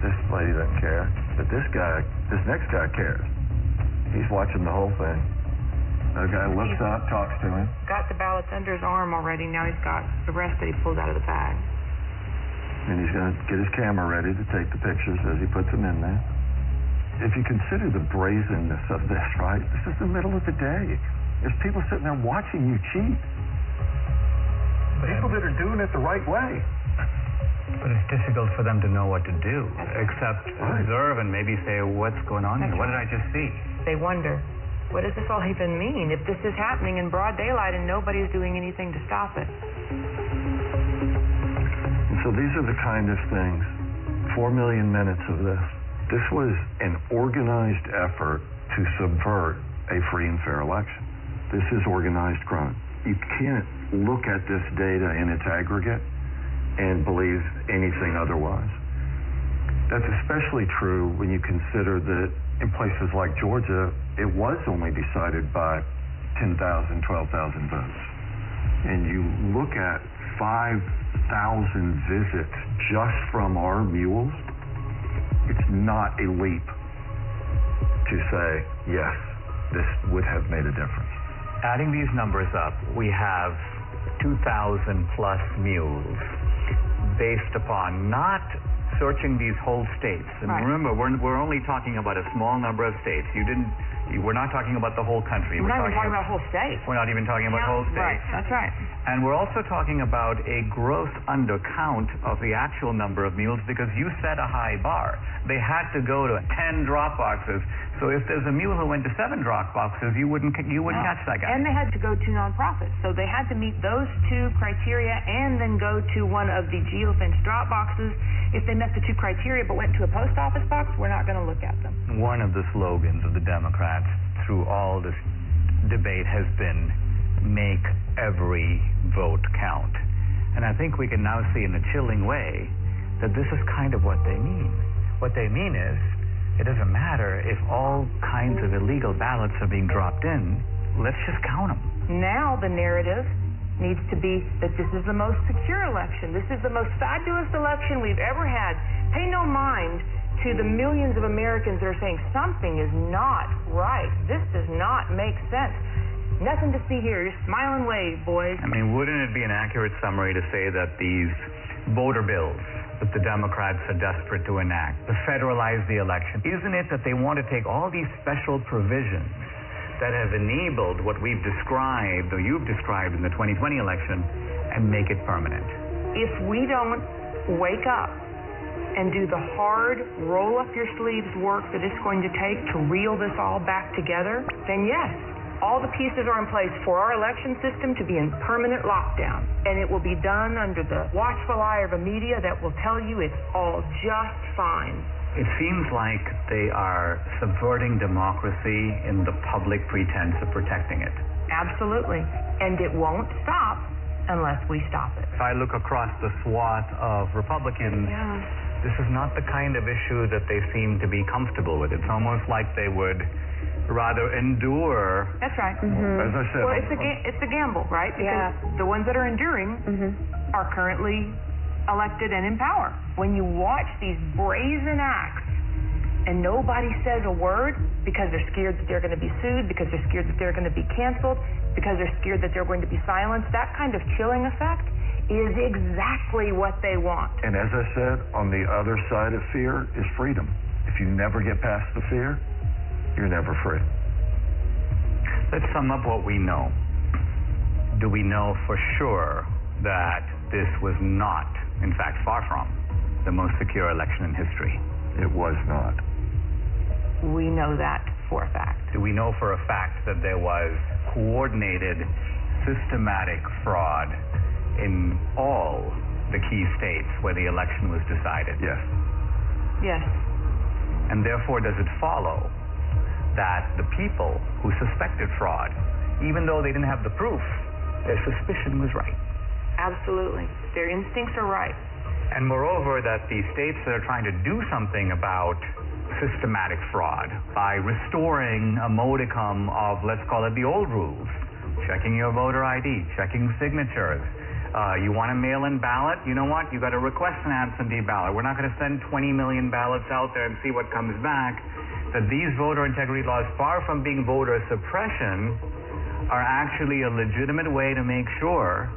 This lady doesn't care, but this next guy cares. He's watching the whole thing. The guy looks up, talks to him. Got the ballots under his arm already. Now he's got the rest that he pulls out of the bag. And he's going to get his camera ready to take the pictures as he puts them in there. If you consider the brazenness of this, right? This is the middle of the day. There's people sitting there watching you cheat. People that are doing it the right way. But it's difficult for them to know what to do, except observe and maybe say, what's going on here? What did I just see? They wonder, what does this all even mean? If this is happening in broad daylight and nobody's doing anything to stop it. And so these are the kind of things, 4 million minutes of this. This was an organized effort to subvert a free and fair election. This is organized crime. You can't look at this data in its aggregate and believe anything otherwise. That's especially true when you consider that in places like Georgia, it was only decided by 10,000, 12,000 votes. And you look at 5,000 visits just from our mules, it's not a leap to say, yes, this would have made a difference. Adding these numbers up, we have 2,000 plus mules based upon not searching these whole states. And remember, we're only talking about a small number of states. We're not talking about the whole country. We're not even talking about whole states. We're not even talking about whole states. Right, that's right. And we're also talking about a gross undercount of the actual number of mules because you set a high bar. They had to go to 10 drop boxes. So if there's a mule who went to 7 drop boxes, you wouldn't catch that guy. And they had to go to nonprofits. So they had to meet those 2 criteria and then go to one of the geofenced drop boxes. If they met the 2 criteria but went to a post office box, we're not going to look at them. One of the slogans of the Democrats through all this debate has been, make every vote count. And I think we can now see in a chilling way that this is kind of what they mean. What they mean is, it doesn't matter if all kinds of illegal ballots are being dropped in, let's just count them. Now the narrative needs to be that this is the most secure election. This is the most fabulous election we've ever had. Pay no mind to the millions of Americans that are saying something is not right. This does not make sense. Nothing to see here. Just smile and wave, boys. I mean, wouldn't it be an accurate summary to say that these voter bills that the Democrats are desperate to enact, to federalize the election, isn't it that they want to take all these special provisions that have enabled what we've described, or you've described in the 2020 election, and make it permanent? If we don't wake up and do the hard, roll-up-your-sleeves work that it's going to take to reel this all back together, then yes, all the pieces are in place for our election system to be in permanent lockdown. And it will be done under the watchful eye of a media that will tell you it's all just fine. It seems like they are subverting democracy in the public pretense of protecting it. Absolutely. And it won't stop unless we stop it. If I look across the swath of Republicans, this is not the kind of issue that they seem to be comfortable with. It's almost like they would rather endure. That's right. As I said, well, it's a gamble, right? Because the ones that are enduring are currently elected and in power. When you watch these brazen acts and nobody says a word because they're scared that they're going to be sued, because they're scared that they're going to be canceled, because they're scared that they're going to be silenced, that kind of chilling effect is exactly what they want. And as I said, on the other side of fear is freedom. If you never get past the fear, you're never free. Let's sum up what we know. Do we know for sure that this was not, in fact, far from, the most secure election in history? It was not. We know that for a fact. Do we know for a fact that there was coordinated, systematic fraud in all the key states where the election was decided? Yes. Yes. And therefore, does it follow that the people who suspected fraud, even though they didn't have the proof, their suspicion was right? Absolutely. Their instincts are right. And moreover, that the states that are trying to do something about systematic fraud by restoring a modicum of, let's call it the old rules, checking your voter ID, checking signatures. You want a mail-in ballot? You know what? You got to request an absentee ballot. We're not going to send 20 million ballots out there and see what comes back. That these voter integrity laws, far from being voter suppression, are actually a legitimate way to make sure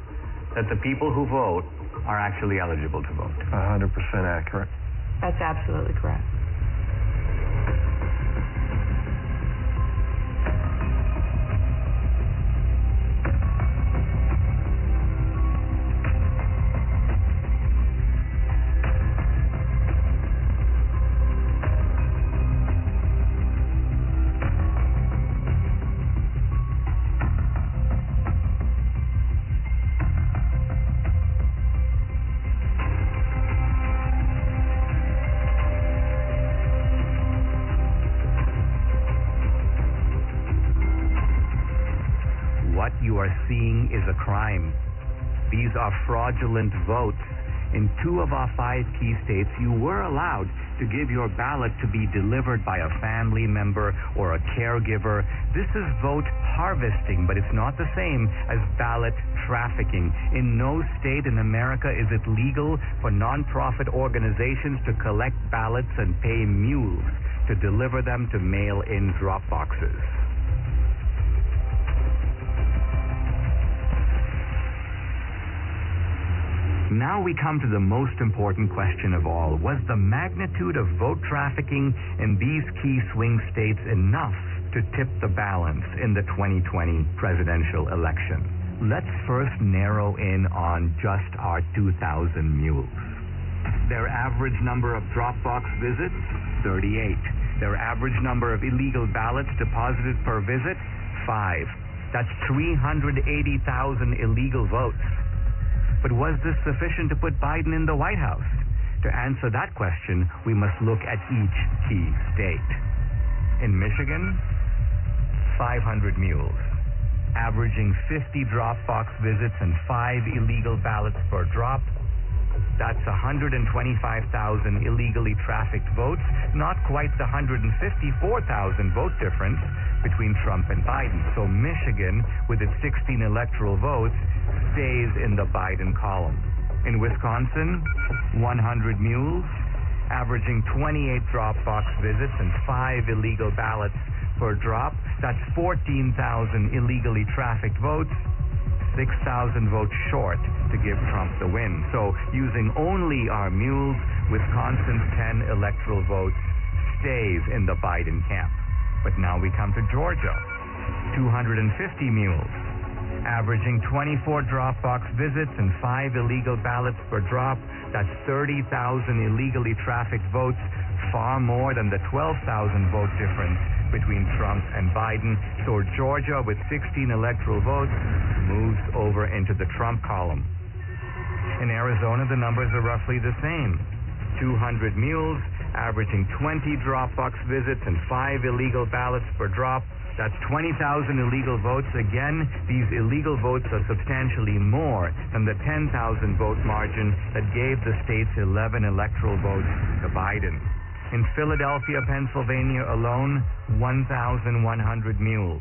that the people who vote are actually eligible to vote. 100% accurate. That's absolutely correct. What you are seeing is a crime. These are fraudulent votes. In 2 of our 5 key states, you were allowed to give your ballot to be delivered by a family member or a caregiver. This is vote harvesting, but it's not the same as ballot trafficking. In no state in America is it legal for nonprofit organizations to collect ballots and pay mules to deliver them to mail-in drop boxes. Now we come to the most important question of all. Was the magnitude of vote trafficking in these key swing states enough to tip the balance in the 2020 presidential election? Let's first narrow in on just our 2,000 mules. Their average number of drop box visits, 38. Their average number of illegal ballots deposited per visit, 5. That's 380,000 illegal votes. But was this sufficient to put Biden in the White House? To answer that question, we must look at each key state. In Michigan, 500 mules, averaging 50 drop box visits and 5 illegal ballots per drop. That's 125,000 illegally trafficked votes, not quite the 154,000 vote difference between Trump and Biden. So Michigan, with its 16 electoral votes, stays in the Biden column. In Wisconsin, 100 mules, averaging 28 drop box visits and 5 illegal ballots per drop. That's 14,000 illegally trafficked votes, 6,000 votes short to give Trump the win. So using only our mules, Wisconsin's 10 electoral votes stays in the Biden camp. But now we come to Georgia, 250 mules, averaging 24 drop box visits and 5 illegal ballots per drop. That's 30,000 illegally trafficked votes, far more than the 12,000 vote difference between Trump and Biden. So Georgia, with 16 electoral votes, moves over into the Trump column. In Arizona, the numbers are roughly the same. 200 mules, averaging 20 drop box visits and 5 illegal ballots per drop. That's 20,000 illegal votes. Again, these illegal votes are substantially more than the 10,000 vote margin that gave the state's 11 electoral votes to Biden. In Philadelphia, Pennsylvania alone, 1,100 mules,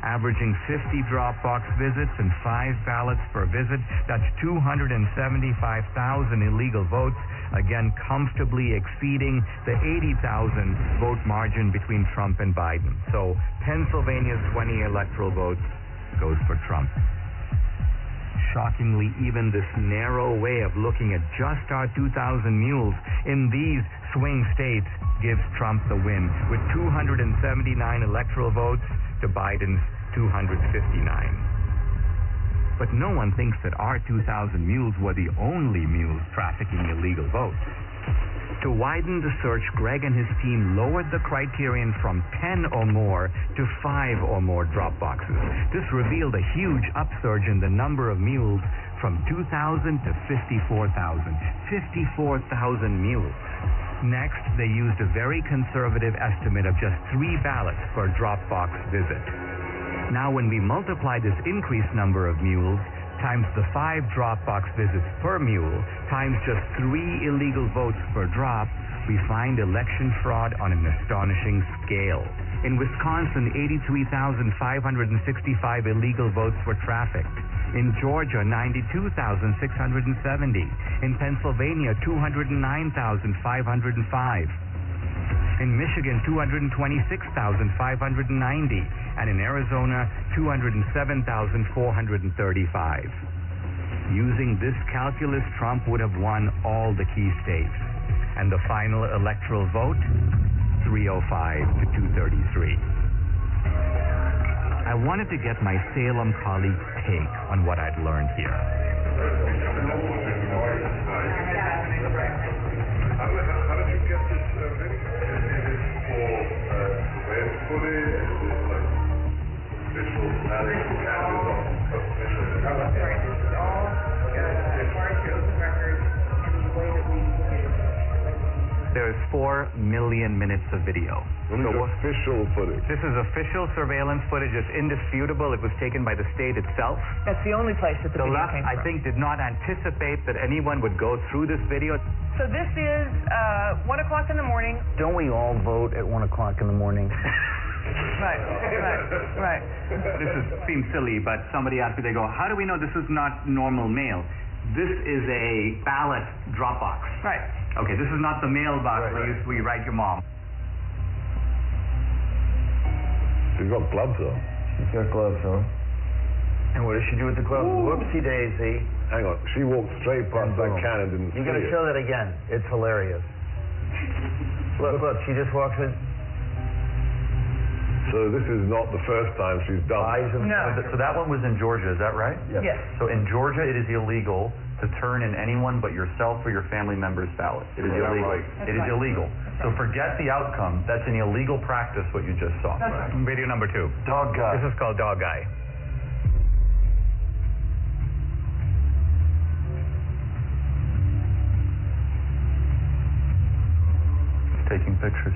averaging 50 drop box visits and 5 ballots per visit. That's 275,000 illegal votes, again comfortably exceeding the 80,000 vote margin between Trump and Biden. So Pennsylvania's 20 electoral votes goes for Trump. Shockingly, even this narrow way of looking at just our 2,000 mules in these swing states gives Trump the win, with 279 electoral votes to Biden's 259. But no one thinks that our 2,000 mules were the only mules trafficking illegal votes. To widen the search, Greg and his team lowered the criterion from 10 or more to 5 or more drop boxes. This revealed a huge upsurge in the number of mules from 2,000 to 54,000. 54,000 mules. Next, they used a very conservative estimate of just 3 ballots per drop box visit. Now, when we multiply this increased number of mules times the 5 drop box visits per mule times just 3 illegal votes per drop, we find election fraud on an astonishing scale. In Wisconsin, 83,565 illegal votes were trafficked. In Georgia, 92,670. In Pennsylvania, 209,505. In Michigan, 226,590. And in Arizona, 207,435. Using this calculus, Trump would have won all the key states. And the final electoral vote, 305 to 233. I wanted to get my Salem colleagues' take on what I'd learned here. How did you get this video? Is it for surveillance footage? Is it like official analysis? Sorry, this is all as far as your open records and the way that we look at it. There's 4 million minutes of video. This is official footage. This is official surveillance footage. It's indisputable. It was taken by the state itself. That's the only place that the video left, came I from. think, did not anticipate that anyone would go through this video. So this is 1 o'clock in the morning. Don't we all vote at 1 o'clock in the morning? Right. Seems silly, but somebody asked me, they go, how do we know this is not normal mail? This is a ballot drop box. Right. Okay, this is not the mailbox where you write your mom. She's got gloves on. She's got gloves on. And what does she do with the gloves? Whoopsie daisy. Hang on, she walked straight past that can and didn't see it. You gotta show that again. It's hilarious. Look, she just walks in. So this is not the first time she's done that. No. So that one was in Georgia, is that right? Yes. So in Georgia, it is illegal to turn in anyone but yourself or your family member's ballot. It is illegal. Right? It is illegal. So forget the outcome. That's an illegal practice, what you just saw. Video number 2. Dog guy. This is called Dog Guy. Taking pictures.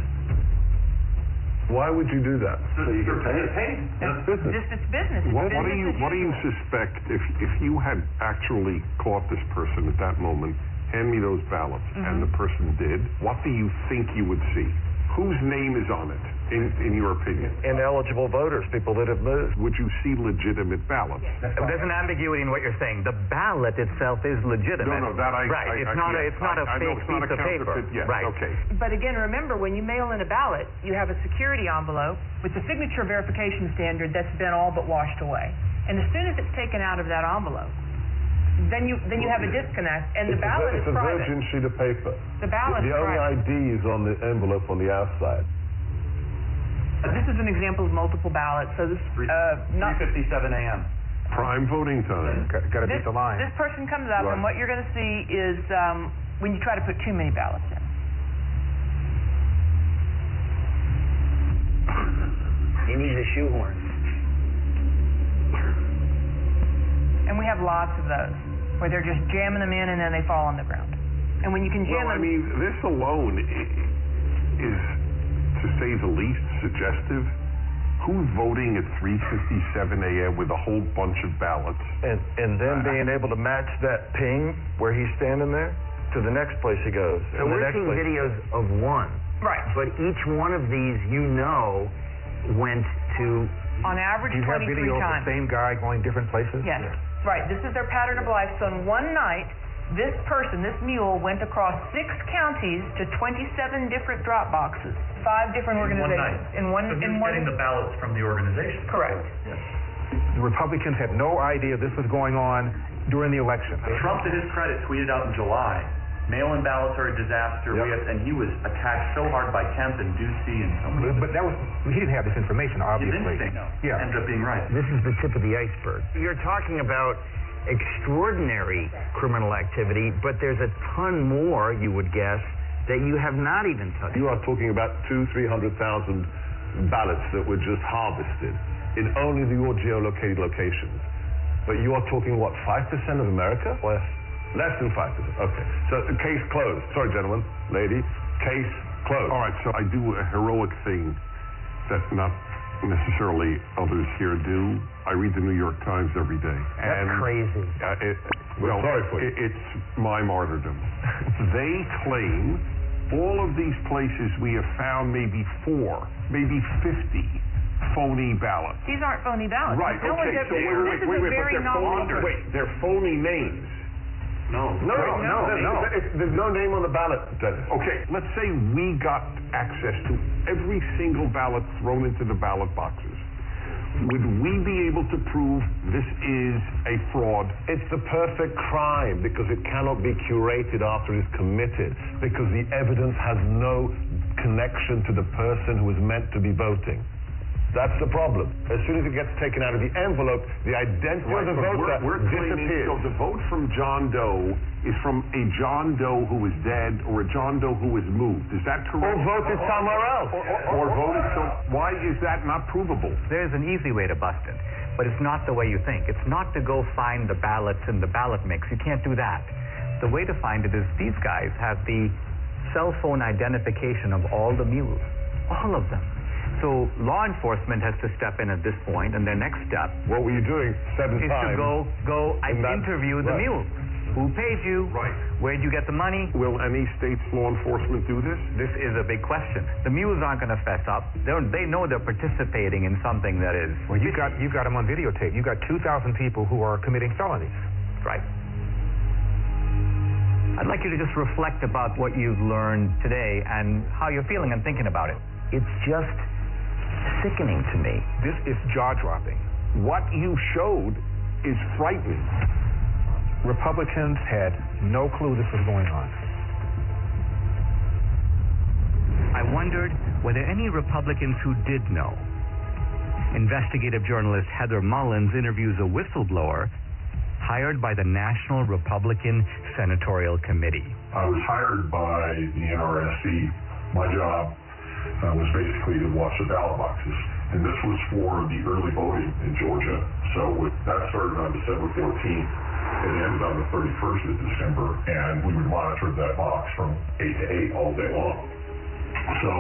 Why would you do that? So you get paid. That's business. It's business. What do you suspect if you had actually caught this person at that moment? Hand me those ballots, and the person did. What do you think you would see? Whose name is on it, in your opinion? Ineligible voters, people that have moved. Would you see legitimate ballots? There's an ambiguity in what you're saying. The ballot itself is legitimate. No, that I... Right, it's not a fake piece of paper. Yes, right. Okay. But again, remember, when you mail in a ballot, you have a security envelope with the signature verification standard that's been all but washed away. And as soon as it's taken out of that envelope, then you have a disconnect, and the ballot is private. It's a virgin sheet of paper. The ballot is private. The only ID is on the envelope on the outside. This is an example of multiple ballots. So this 3:57 a.m. Prime voting time. Got to beat the line. This person comes up, and what you're going to see is when you try to put too many ballots in. He needs a shoehorn. And we have lots of those where they're just jamming them in and then they fall on the ground. And when you can jam them... Well, I mean, this alone is, to say the least, suggestive. Who's voting at 3:57 a.m. with a whole bunch of ballots? And then being able to match that ping where he's standing there to the next place he goes. So we're seeing videos of one. Right. But each one of these, went to... On average, you 23 have video times. of the same guy going different places? Yes. Right. This is their pattern of life. So in one night, this mule, went across 6 counties to 27 different drop boxes, 5 different organizations. In one night. So getting the ballots from the organization. Correct. Yes. The Republicans had no idea this was going on during the election. Trump, to his credit, tweeted out in July, mail-in ballots are a disaster, and he was attacked so hard by Kemp and Ducey and so many. But he didn't have this information, obviously. His instinct ended up being right. This is the tip of the iceberg. You're talking about extraordinary criminal activity, but there's a ton more, you would guess, that you have not even touched. You are talking about 200,000-300,000 ballots that were just harvested in only your geolocated locations. But you are talking, what, 5% of America? Less than 5%. Okay. So case closed. Sorry, gentlemen, lady. Case closed. All right, so I do a heroic thing that not necessarily others here do. I read the New York Times every day. That's crazy. We're sorry for you. It's my martyrdom. They claim all of these places we have found maybe 4, maybe 50 phony ballots. These aren't phony ballots. Right, No okay, one's so ever, this is a very novel. They're phony names. No. There's no name on the ballot, Dennis. Okay, let's say we got access to every single ballot thrown into the ballot boxes. Would we be able to prove this is a fraud? It's the perfect crime because it cannot be curated after it is committed, because the evidence has no connection to the person who is meant to be voting. That's the problem. As soon as it gets taken out of the envelope, the identity of the voter disappears. So the vote from John Doe is from a John Doe who is dead or a John Doe who is moved. Is that correct? Or voted somewhere else. Or voted so. Why is that not provable? There's an easy way to bust it, but it's not the way you think. It's not to go find the ballots in the ballot mix. You can't do that. The way to find it is these guys have the cell phone identification of all the mules, all of them. So law enforcement has to step in at this point, and their next step. What were you doing 7 is times? to go interview the mule. Who paid you? Right. Where'd you get the money? Will any state's law enforcement do this? This is a big question. The mules aren't going to fess up. They know they're participating in something that is. Well, you got them on videotape. You got 2,000 people who are committing felonies. Right. I'd like you to just reflect about what you've learned today and how you're feeling and thinking about it. It's just sickening to me. This is jaw-dropping. What you showed is frightening. Republicans had no clue this was going on. I wondered, were there any Republicans who did know? Investigative journalist Heather Mullins interviews a whistleblower hired by the National Republican Senatorial Committee. I was hired by the NRSC. My job was basically to watch the ballot boxes. And this was for the early voting in Georgia. So that started on December 14th. It ended on the 31st of December. And we would monitor that box from 8 to 8 all day long. So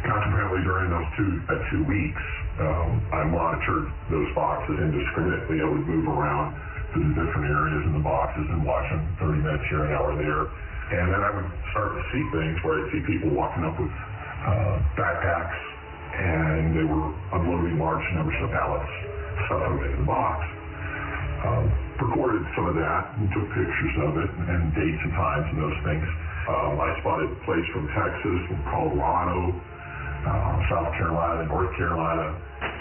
consequently, during those 2 weeks, I monitored those boxes indiscriminately. I would move around to the different areas in the boxes and watch them 30 minutes here, an hour there. And then I would start to see things where I'd see people walking up with backpacks, and they were unloading large numbers of ballots, stuff them in the box. Recorded some of that and took pictures of it and dates and times and those things. I spotted plates from Texas, from Colorado, South Carolina, North Carolina,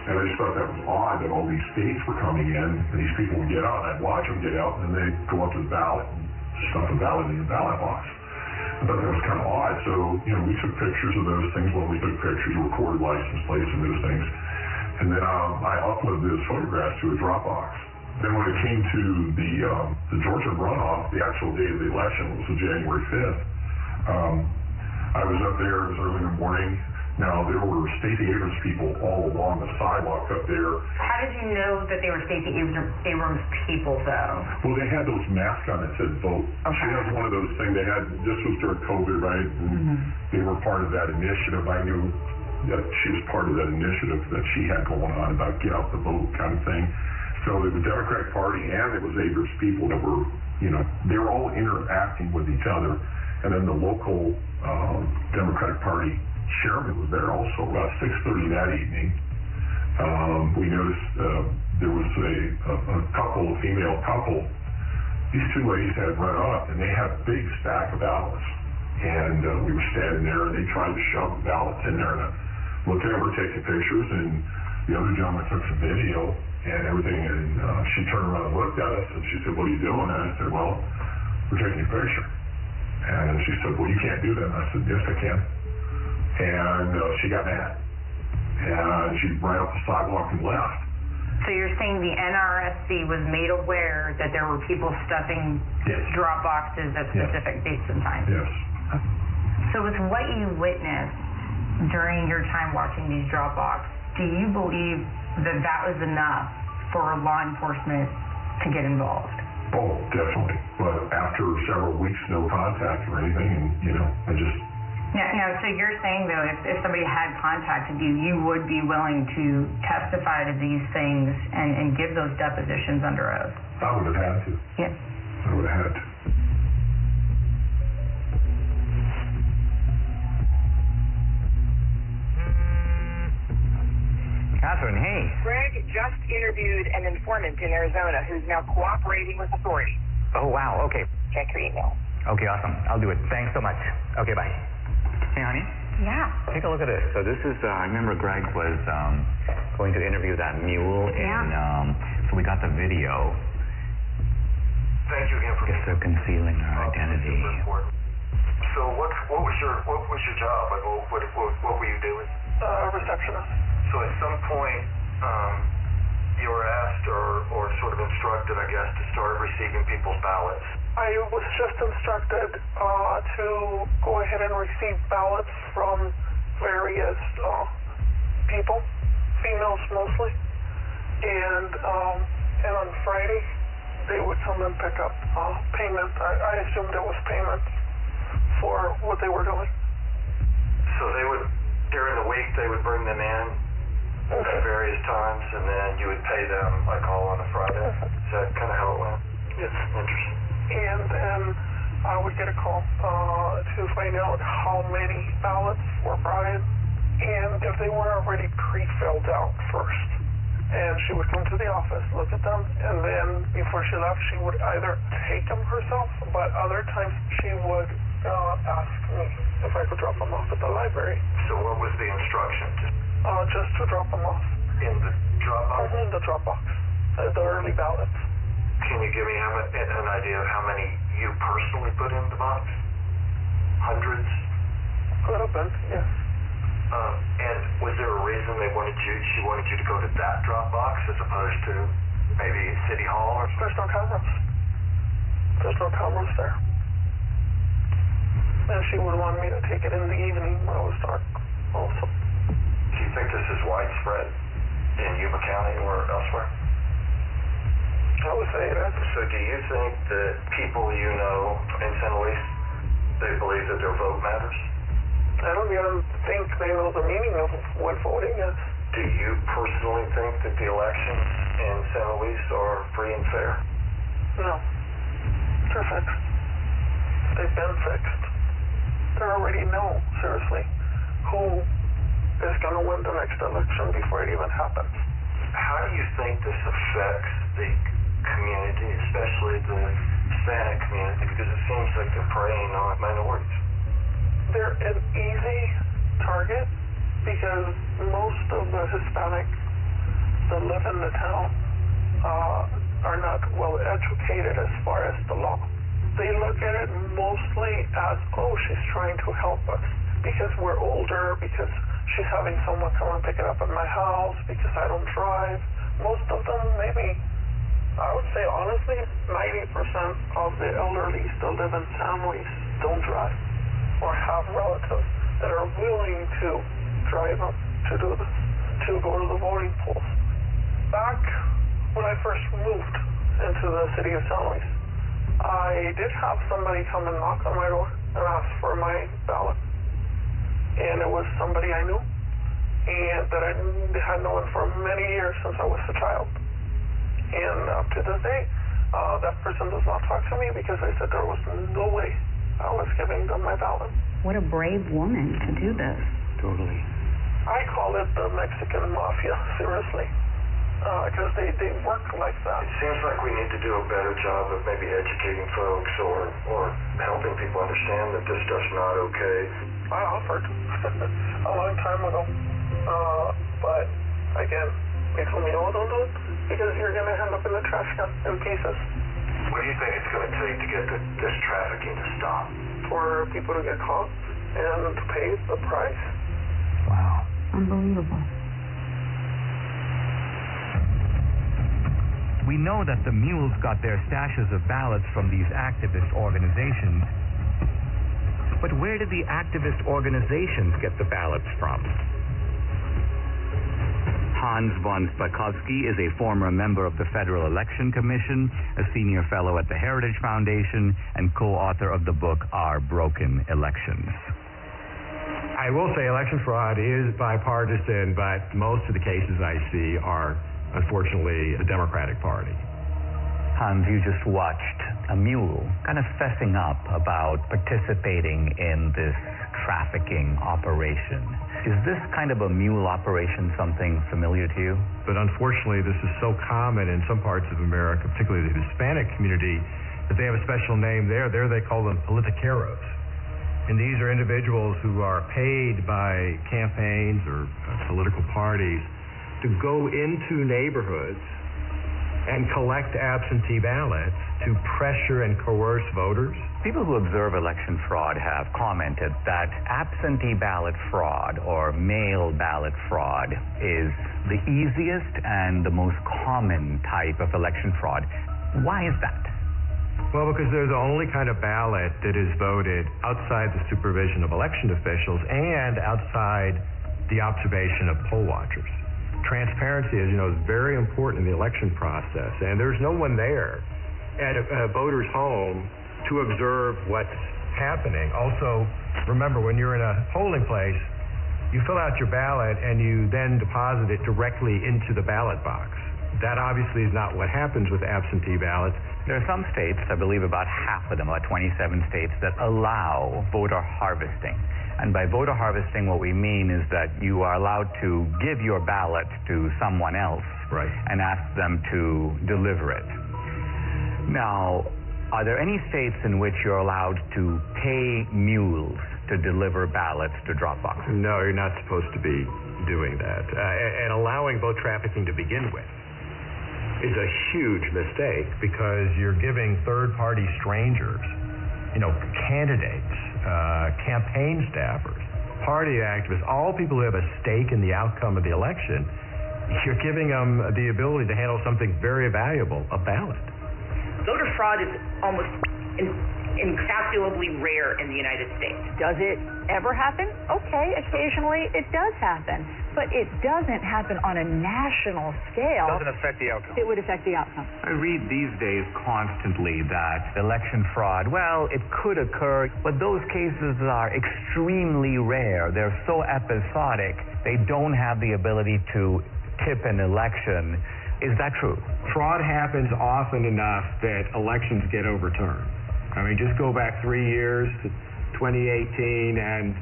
and I just thought that was odd that all these states were coming in, and these people would get out, and I'd watch them get out, and then they'd go up to the ballot and stuff the ballot in the ballot box. I thought that was kind of odd, so, we took pictures of those things. When we took pictures, recorded license plates and those things, and then I uploaded those photographs to a Dropbox. Then when it came to the Georgia runoff, the actual day of the election was January 5th. I was up there, it was early in the morning. Now, there were Stacey Abrams people all along the sidewalk up there. How did you know that they were Stacey Abrams people, though? Well, they had those masks on that said vote. Okay. She has one of those things. This was during COVID, right? And they were part of that initiative. I knew that she was part of that initiative that she had going on about get out the vote kind of thing. So the Democratic Party and it was Abrams people that were, they were all interacting with each other. And then the local Democratic Party chairman was there also about 6:30 that evening. We noticed there was a female couple. These two ladies had run up and they had a big stack of ballots. And we were standing there and they tried to shove the ballots in there. And I looked at them, we're taking pictures, and the other gentleman took some video and everything. And she turned around and looked at us and she said, "What are you doing?" And I said, "Well, we're taking a picture." And she said, "Well, you can't do that." And I said, "Yes, I can." And she got mad. And she ran up the sidewalk and left. So you're saying the NRSC was made aware that there were people stuffing drop boxes at specific dates and times? Yes. So with what you witnessed during your time watching these drop boxes, do you believe that that was enough for law enforcement to get involved? Oh, definitely. But after several weeks, no contact or anything, and, I just... Now, so you're saying, though, if somebody had contacted you, you would be willing to testify to these things and give those depositions under oath? I would have had to. Yes. I would have had to. Catherine, hey. Greg just interviewed an informant in Arizona who's now cooperating with authorities. Oh, wow, okay. Check your email. Okay, awesome. I'll do it. Thanks so much. Okay, bye. Hey, honey. Yeah. Take a look at this. So this is, I remember Greg was going to interview that mule, and so we got the video. Thank you again for guess they're concealing her identity. So what was your job? Like, what were you doing? Receptionist. So at some point, you were asked or sort of instructed, I guess, to start receiving people's ballots. I was just instructed to go ahead and receive ballots from various people, females mostly, and on Friday they would come and pick up payment. I assumed it was payment for what they were doing. So they would, during the week, they would bring them in at various times, and then you would pay them like all on a Friday. Is that kind of how it went? Yes. Interesting. And then I would get a call to find out how many ballots were brought in, and if they were already pre-filled out first. And she would come to the office, look at them, and then before she left, she would either take them herself, but other times she would ask me if I could drop them off at the library. So what was the instruction? Just to drop them off. In the drop box? In the drop box. The early ballots. Can you give me an idea of how many you personally put in the box? Hundreds? Could have been, yes. And was there a reason she wanted you to go to that drop box as opposed to maybe City Hall? Or there's no cameras. There's no cameras there. And she would want me to take it in the evening when it was dark also. Do you think this is widespread in Yuba County or elsewhere? I would say it is. So do you think that people you know in San Luis, they believe that their vote matters? I don't even think they know the meaning of what voting is. Do you personally think that the elections in San Luis are free and fair? No. They're fixed. They've been fixed. They already know, seriously, who is going to win the next election before it even happens. How do you think this affects the community, especially the Hispanic community, because it seems like they're preying on minorities? They're an easy target because most of the Hispanics that live in the town are not well educated as far as the law. They look at it mostly as, oh, she's trying to help us because we're older, because she's having someone come and pick it up at my house, because I don't drive. Most of them, maybe, I would say honestly, 90% of the elderly that live in San Luis don't drive or have relatives that are willing to drive them to go to the voting polls. Back when I first moved into the city of San Luis, I did have somebody come and knock on my door and ask for my ballot. And it was somebody I knew and that I had known for many years since I was a child. And up to this day, that person does not talk to me because I said there was no way I was giving them my ballot. What a brave woman to do this. Totally. I call it the Mexican mafia, seriously. Because they work like that. It seems like we need to do a better job of maybe educating folks or helping people understand that this stuff's not okay. I offered a long time ago. But again, they told me, oh, don't do it because you're going to end up in the trash can in pieces. What do you think it's going to take to get this trafficking to stop? For people to get caught and to pay the price. Wow. Unbelievable. We know that the mules got their stashes of ballots from these activist organizations. But where did the activist organizations get the ballots from? Hans von Spakovsky is a former member of the Federal Election Commission, a senior fellow at the Heritage Foundation, and co-author of the book Our Broken Elections. I will say election fraud is bipartisan, but most of the cases I see are, unfortunately, the Democratic Party. Hans, you just watched a mule kind of fessing up about participating in this trafficking operation. Is this kind of a mule operation something familiar to you? But unfortunately, this is so common in some parts of America, particularly the Hispanic community, that they have a special name there. There they call them politiqueros. And these are individuals who are paid by campaigns or political parties to go into neighborhoods and collect absentee ballots to pressure and coerce voters. People who observe election fraud have commented that absentee ballot fraud or mail ballot fraud is the easiest and the most common type of election fraud. Why is that? Well, because they're the only kind of ballot that is voted outside the supervision of election officials and outside the observation of poll watchers. Transparency, as you know, is very important in the election process, and there's no one there at a voter's home to observe what's happening. Also, remember, when you're in a polling place, you fill out your ballot and you then deposit it directly into the ballot box. That obviously is not what happens with absentee ballots. There are some states, I believe about half of them, about 27 states, that allow voter harvesting. And by voter harvesting, what we mean is that you are allowed to give your ballot to someone else, right, and ask them to deliver it. Now, are there any states in which you're allowed to pay mules to deliver ballots to drop boxes? No, you're not supposed to be doing that. And allowing vote trafficking to begin with is a huge mistake, because you're giving third-party strangers, candidates, campaign staffers, party activists, all people who have a stake in the outcome of the election, you're giving them the ability to handle something very valuable, a ballot. Voter fraud is almost incalculably rare in the United States. Does it ever happen? Okay, occasionally it does happen, but it doesn't happen on a national scale. It doesn't affect the outcome. It would affect the outcome. I read these days constantly that election fraud, well, it could occur, but those cases are extremely rare. They're so episodic, they don't have the ability to tip an election. Is that true? Fraud happens often enough that elections get overturned. I mean, just go back 3 years to 2018 and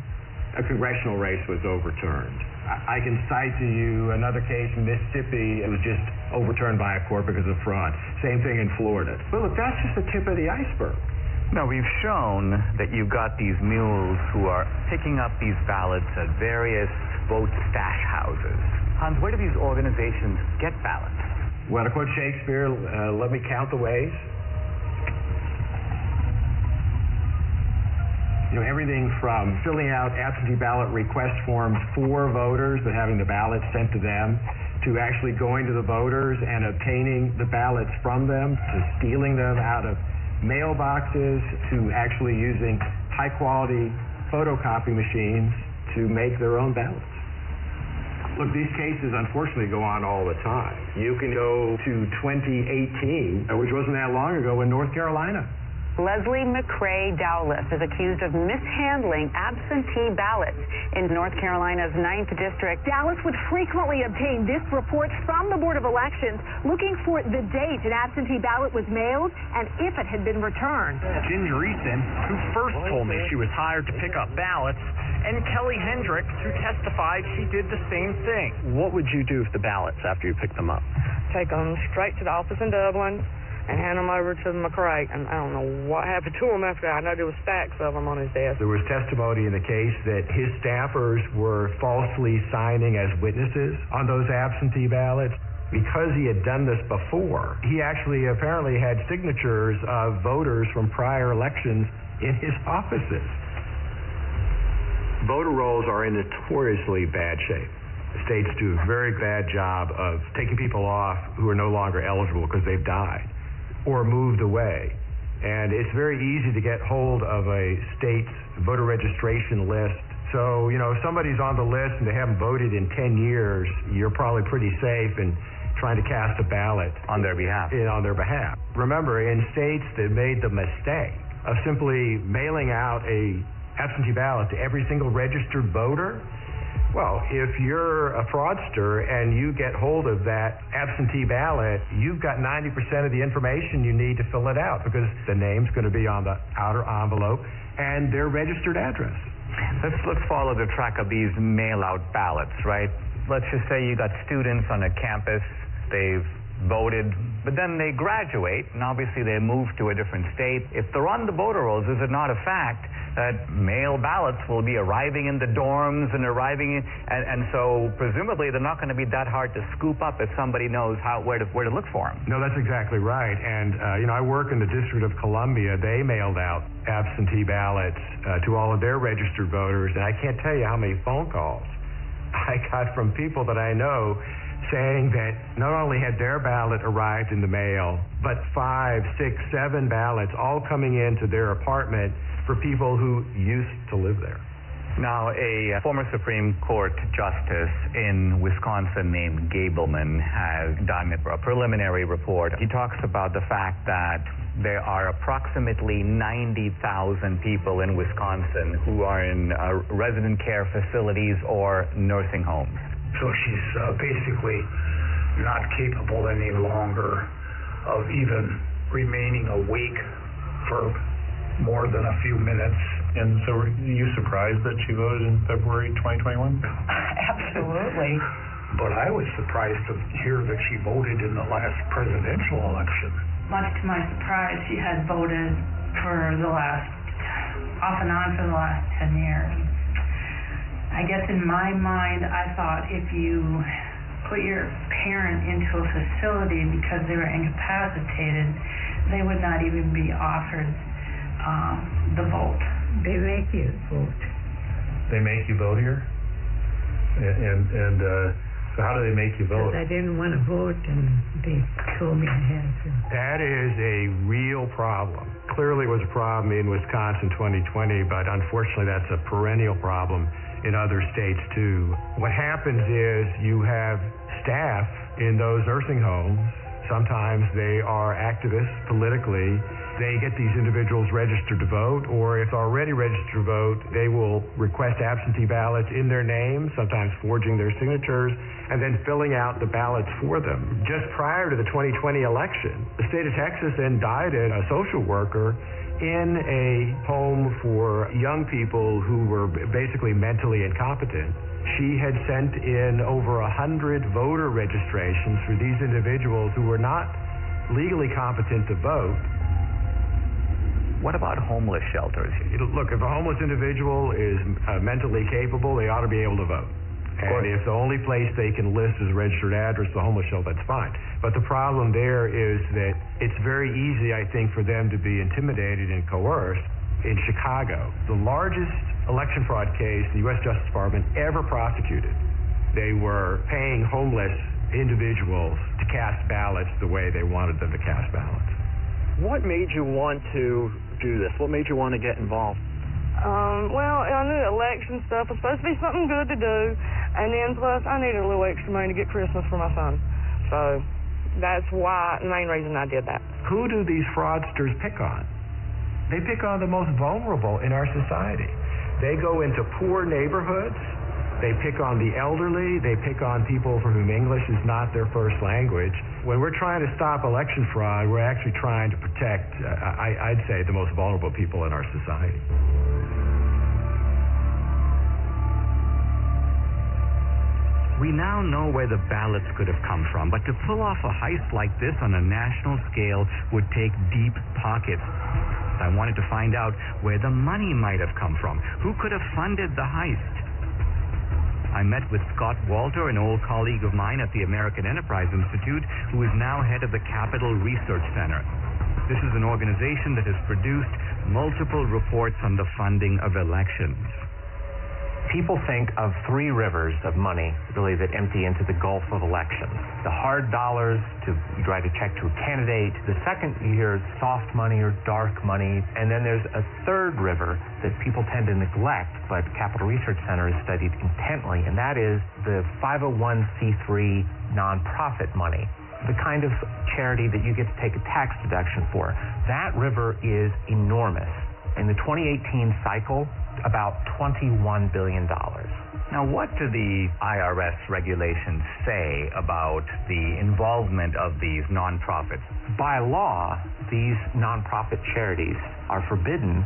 a congressional race was overturned. I can cite to you another case in Mississippi. It was just overturned by a court because of fraud. Same thing in Florida. But look, that's just the tip of the iceberg. Now, we've shown that you've got these mules who are picking up these ballots at various vote stash houses. Hans, where do these organizations get ballots? Well, to quote Shakespeare, let me count the ways. Everything from filling out absentee ballot request forms for voters, but having the ballots sent to them, to actually going to the voters and obtaining the ballots from them, to stealing them out of mailboxes, to actually using high-quality photocopy machines to make their own ballots. Look, these cases unfortunately go on all the time. You can go to 2018, which wasn't that long ago, in North Carolina. Leslie McCrae Dowless is accused of mishandling absentee ballots in North Carolina's 9th District. Dallas would frequently obtain disc reports from the Board of Elections looking for the date an absentee ballot was mailed and if it had been returned. Ginger Easton, who first told me she was hired to pick up ballots, and Kelly Hendricks, who testified she did the same thing. What would you do with the ballots after you picked them up? Take them straight to the office in Dublin and hand them over to McCrae. And I don't know what happened to him after that. I know there was stacks of them on his desk. There was testimony in the case that his staffers were falsely signing as witnesses on those absentee ballots. Because he had done this before, he actually apparently had signatures of voters from prior elections in his offices. Voter rolls are in notoriously bad shape. States do a very bad job of taking people off who are no longer eligible because they've died or moved away. And it's very easy to get hold of a state's voter registration list. So, if somebody's on the list and they haven't voted in 10 years, you're probably pretty safe in trying to cast a ballot on their behalf. Remember, in states that made the mistake of simply mailing out a absentee ballot to every single registered voter, well, if you're a fraudster and you get hold of that absentee ballot, you've got 90% of the information you need to fill it out, because the name's going to be on the outer envelope and their registered address. Let's follow the track of these mail-out ballots, right? Let's just say you got students on a campus, they've voted, but then they graduate, and obviously they move to a different state. If they're on the voter rolls, is it not a fact that mail ballots will be arriving in the dorms and and so presumably they're not going to be that hard to scoop up if somebody knows where to look for them? No, that's exactly right. And I work in the District of Columbia. They mailed out absentee ballots to all of their registered voters, and I can't tell you how many phone calls I got from people that I know saying that not only had their ballot arrived in the mail, but 5, 6, 7 ballots all coming into their apartment for people who used to live there. Now, a former Supreme Court justice in Wisconsin named Gableman has done a preliminary report. He talks about the fact that there are approximately 90,000 people in Wisconsin who are in resident care facilities or nursing homes. So she's basically not capable any longer of even remaining awake for more than a few minutes. And so were you surprised that she voted in February 2021? Absolutely. But I was surprised to hear that she voted in the last presidential election. Much to my surprise, she had voted off and on for the last 10 years. I guess in my mind, I thought if you put your parent into a facility because they were incapacitated, they would not even be offered the vote. They make you vote. They make you vote here? And so how do they make you vote? Because I didn't want to vote, and they told me I had to. That is a real problem. Clearly was a problem in Wisconsin 2020, but unfortunately that's a perennial problem in other states too. What happens is you have staff in those nursing homes. Sometimes they are activists politically. They get these individuals registered to vote, or if already registered to vote, they will request absentee ballots in their name, sometimes forging their signatures, and then filling out the ballots for them. Just prior to the 2020 election, the state of Texas indicted a social worker in a home for young people who were basically mentally incompetent. She had sent in over 100 voter registrations for these individuals who were not legally competent to vote. What about homeless shelters? Look, if a homeless individual is mentally capable, they ought to be able to vote. And if the only place they can list as a registered address is the homeless shelter, that's fine. But the problem there is that it's very easy, I think, for them to be intimidated and coerced. In Chicago, the largest election fraud case the U.S. Justice Department ever prosecuted. They were paying homeless individuals to cast ballots the way they wanted them to cast ballots. What made you want to do this? What made you want to get involved? Well, I knew election stuff was supposed to be something good to do, and then plus I needed a little extra money to get Christmas for my son. So that's the main reason I did that. Who do these fraudsters pick on? They pick on the most vulnerable in our society. They go into poor neighborhoods. They pick on the elderly. They pick on people for whom English is not their first language. When we're trying to stop election fraud, we're actually trying to protect, I'd say, the most vulnerable people in our society. We now know where the ballots could have come from, but to pull off a heist like this on a national scale would take deep pockets. I wanted to find out where the money might have come from. Who could have funded the heist? I met with Scott Walter, an old colleague of mine at the American Enterprise Institute, who is now head of the Capital Research Center. This is an organization that has produced multiple reports on the funding of elections. People think of three rivers of money, really, that empty into the gulf of elections. The hard dollars to write a check to a candidate. The second you hear soft money or dark money. And then there's a third river that people tend to neglect, but Capital Research Center has studied intently, and that is the 501c3 nonprofit money. The kind of charity that you get to take a tax deduction for. That river is enormous. In the 2018 cycle, about $21 billion. Now, what do the IRS regulations say about the involvement of these nonprofits? By law, these nonprofit charities are forbidden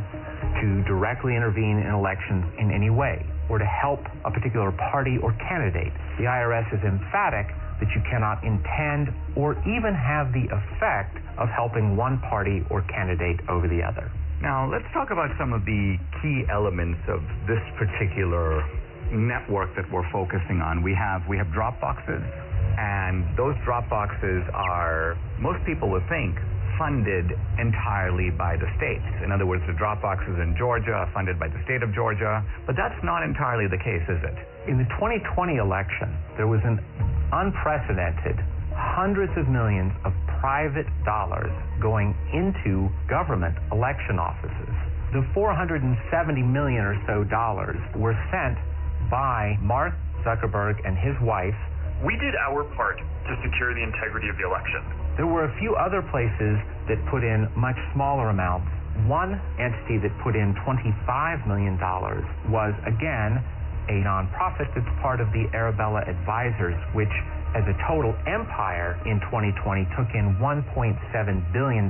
to directly intervene in elections in any way or to help a particular party or candidate. The IRS is emphatic that you cannot intend or even have the effect of helping one party or candidate over the other. Now, let's talk about some of the key elements of this particular network that we're focusing on. We have drop boxes, and those drop boxes are, most people would think, funded entirely by the states. In other words, the drop boxes in Georgia are funded by the state of Georgia, but that's not entirely the case, is it? In the 2020 election, there was an unprecedented hundreds of millions of private dollars going into government election offices. The $470 million or so dollars were sent by Mark Zuckerberg and his wife. We did our part to secure the integrity of the election. There were a few other places that put in much smaller amounts. One entity that put in $25 million was, again, a nonprofit that's part of the Arabella Advisors, which as a total empire in 2020 took in $1.7 billion.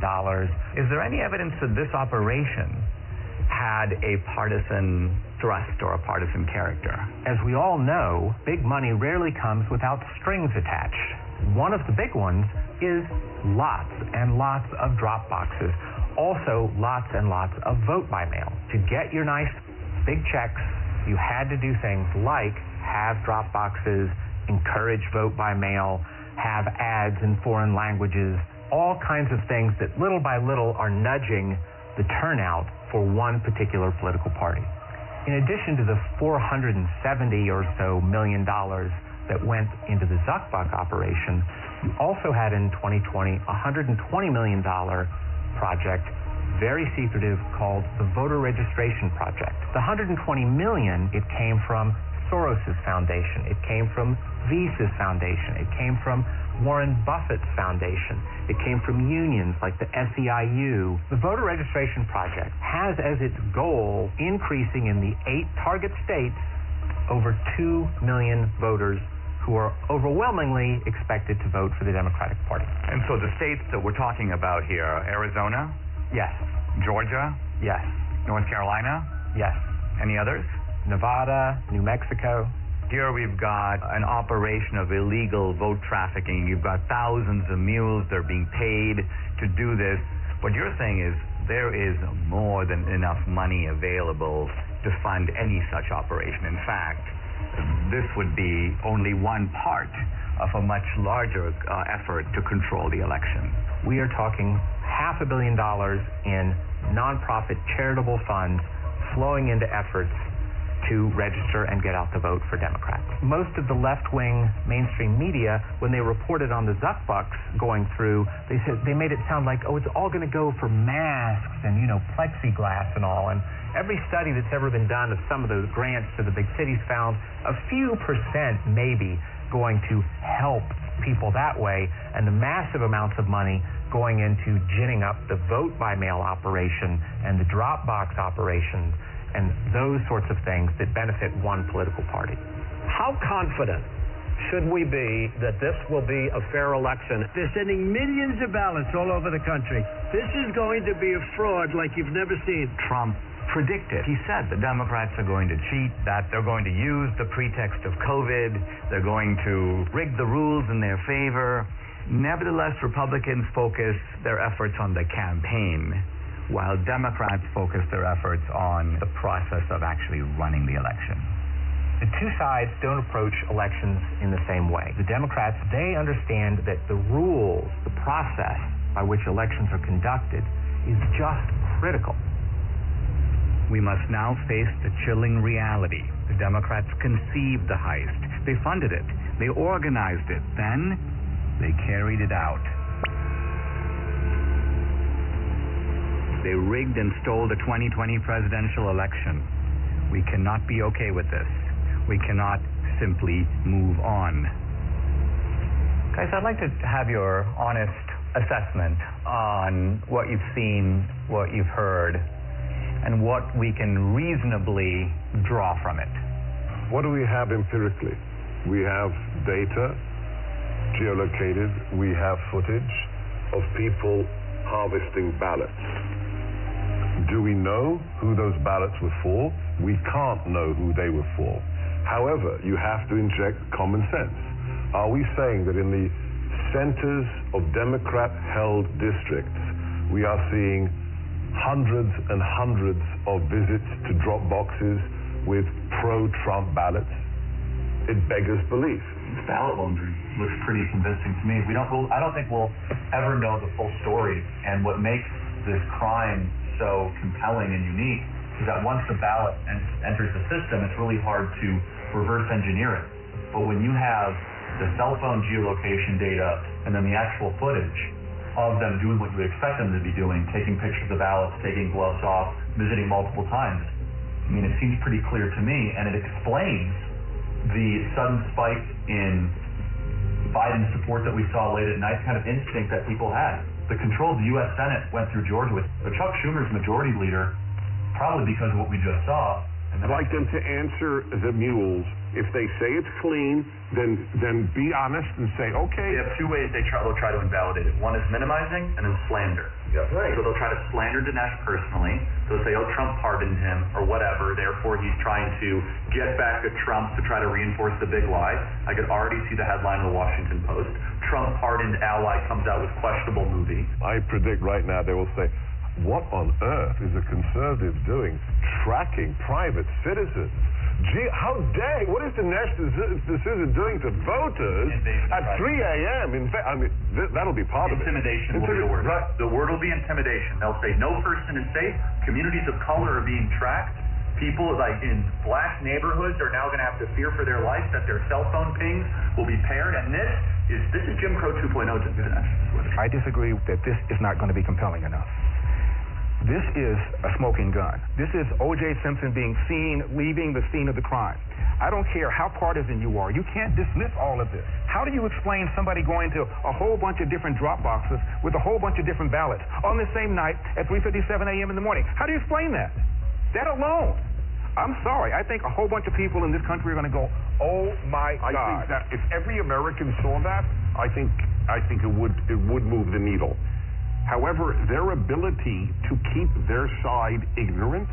Is there any evidence that this operation had a partisan thrust or a partisan character? As we all know, big money rarely comes without strings attached. One of the big ones is lots and lots of drop boxes. Also, lots and lots of vote by mail. To get your nice big checks, you had to do things like have drop boxes, encourage vote by mail, have ads in foreign languages, all kinds of things that little by little are nudging the turnout for one particular political party. In addition to the $470 or so million that went into the Zuckbuck operation, you also had in 2020 a $120 million project, very secretive, called the Voter Registration Project. The $120 million, it came from Soros's foundation, it came from Visa's foundation, it came from Warren Buffett's foundation, it came from unions like the SEIU. The Voter Registration Project has as its goal increasing in the 8 target states over 2 million voters who are overwhelmingly expected to vote for the Democratic Party. And so the states that we're talking about here are Arizona? Yes. Georgia? Yes. North Carolina? Yes. Any others? Nevada, New Mexico. Here we've got an operation of illegal vote trafficking. You've got thousands of mules. They're being paid to do this. What you're saying is there is more than enough money available to fund any such operation. In fact, this would be only one part of a much larger effort to control the election. We are talking $500 million in nonprofit charitable funds flowing into efforts to register and get out the vote for Democrats. Most of the left-wing mainstream media, when they reported on the Zuckbucks going through, they made it sound like, oh, it's all going to go for masks and, plexiglass and all. And every study that's ever been done of some of those grants to the big cities found a few percent maybe going to help people that way, and the massive amounts of money going into ginning up the vote by mail operation and the drop box operation and those sorts of things that benefit one political party. How confident should we be that this will be a fair election? They're sending millions of ballots all over the country. This is going to be a fraud like you've never seen. Trump predicted. He said the Democrats are going to cheat, that they're going to use the pretext of COVID, they're going to rig the rules in their favor. Nevertheless, Republicans focus their efforts on the campaign, while Democrats focus their efforts on the process of actually running the election. The two sides don't approach elections in the same way. The Democrats, they understand that the rules, the process by which elections are conducted is just critical. We must now face the chilling reality. The Democrats conceived the heist. They funded it. They organized it. Then they carried it out. They rigged and stole the 2020 presidential election. We cannot be okay with this. We cannot simply move on. Guys, I'd like to have your honest assessment on what you've seen, what you've heard, and what we can reasonably draw from it. What do we have empirically? We have data, geolocated, we have footage of people harvesting ballots. Do we know who those ballots were for? We can't know who they were for. However, you have to inject common sense. Are we saying that in the centers of Democrat-held districts, we are seeing hundreds and hundreds of visits to drop boxes with pro-Trump ballots? It beggars belief. The ballot laundering looks pretty convincing to me. I don't think we'll ever know the full story, and what makes this crime so compelling and unique is that once the ballot enters the system, it's really hard to reverse engineer it. But when you have the cell phone geolocation data and then the actual footage of them doing what you would expect them to be doing, taking pictures of ballots, taking gloves off, visiting multiple times, I mean, it seems pretty clear to me, and it explains the sudden spike in Biden support that we saw late at night, kind of instinct that people had. The control of the U.S. Senate went through Georgia with Chuck Schumer's majority leader, probably because of what we just saw. I'd like them to answer the mules. If they say it's clean, then be honest and say, okay. They have two ways they'll try to invalidate it. One is minimizing and then slander. Yeah, right. So they'll try to slander Dinesh personally. They'll say, oh, Trump pardoned him or whatever, therefore he's trying to get back at Trump to try to reinforce the big lie. I could already see the headline of the Washington Post. Trump pardoned ally comes out with questionable movie. I predict right now they will say, what on earth is a conservative doing tracking private citizens? Gee, how dare, what is Dinesh D'Souza doing to voters at 3 a.m.? In fact, I mean, that'll be part of it. Intimidation will be the word. Right. The word will be intimidation. They'll say no person is safe. Communities of color are being tracked. People like in black neighborhoods are now going to have to fear for their life that their cell phone pings will be paired. And this is Jim Crow 2.0. I disagree that this is not going to be compelling enough. This is a smoking gun. This is O.J. Simpson being seen leaving the scene of the crime. I don't care how partisan you are. You can't dismiss all of this. How do you explain somebody going to a whole bunch of different drop boxes with a whole bunch of different ballots on the same night at 3:57 a.m. in the morning? How do you explain that? That alone. I'm sorry. I think a whole bunch of people in this country are going to go, oh my God. I think that if every American saw that, I think it would move the needle. However, their ability to keep their side ignorant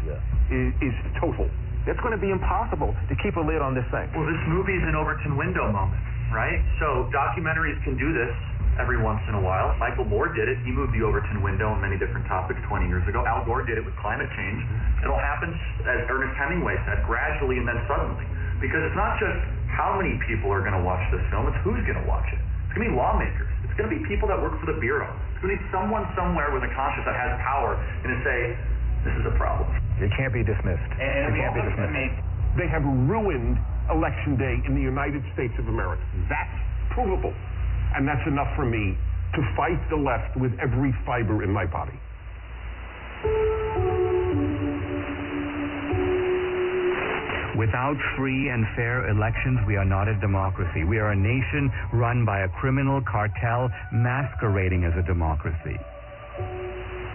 is total. It's going to be impossible to keep a lid on this thing. Well, this movie's an Overton window moment, right? So documentaries can do this every once in a while. Michael Moore did it. He moved the Overton window on many different topics 20 years ago. Al Gore did it with climate change. It'll happen, as Ernest Hemingway said, gradually and then suddenly. Because it's not just how many people are going to watch this film, it's who's going to watch it. It's going to be lawmakers. It's going to be people that work for the Bureau. It's going to be someone somewhere with a conscience that has power and to say, this is a problem. It can't be dismissed. It can't be dismissed. They have ruined Election Day in the United States of America. That's provable. And that's enough for me to fight the left with every fiber in my body. Without free and fair elections, we are not a democracy. We are a nation run by a criminal cartel masquerading as a democracy.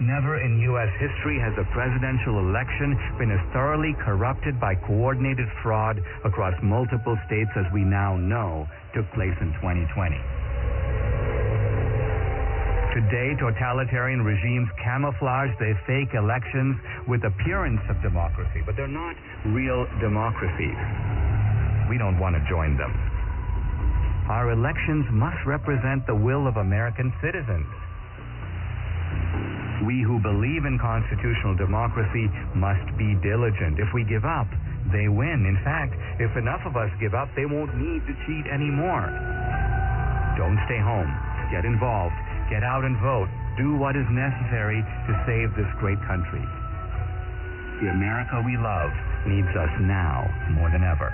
Never in U.S. history has a presidential election been as thoroughly corrupted by coordinated fraud across multiple states as we now know took place in 2020. Today, totalitarian regimes camouflage their fake elections with appearance of democracy, but they're not real democracies. We don't want to join them. Our elections must represent the will of American citizens. We who believe in constitutional democracy must be diligent. If we give up, they win. In fact, if enough of us give up, they won't need to cheat anymore. Don't stay home. Get involved. Get out and vote. Do what is necessary to save this great country. The America we love needs us now more than ever.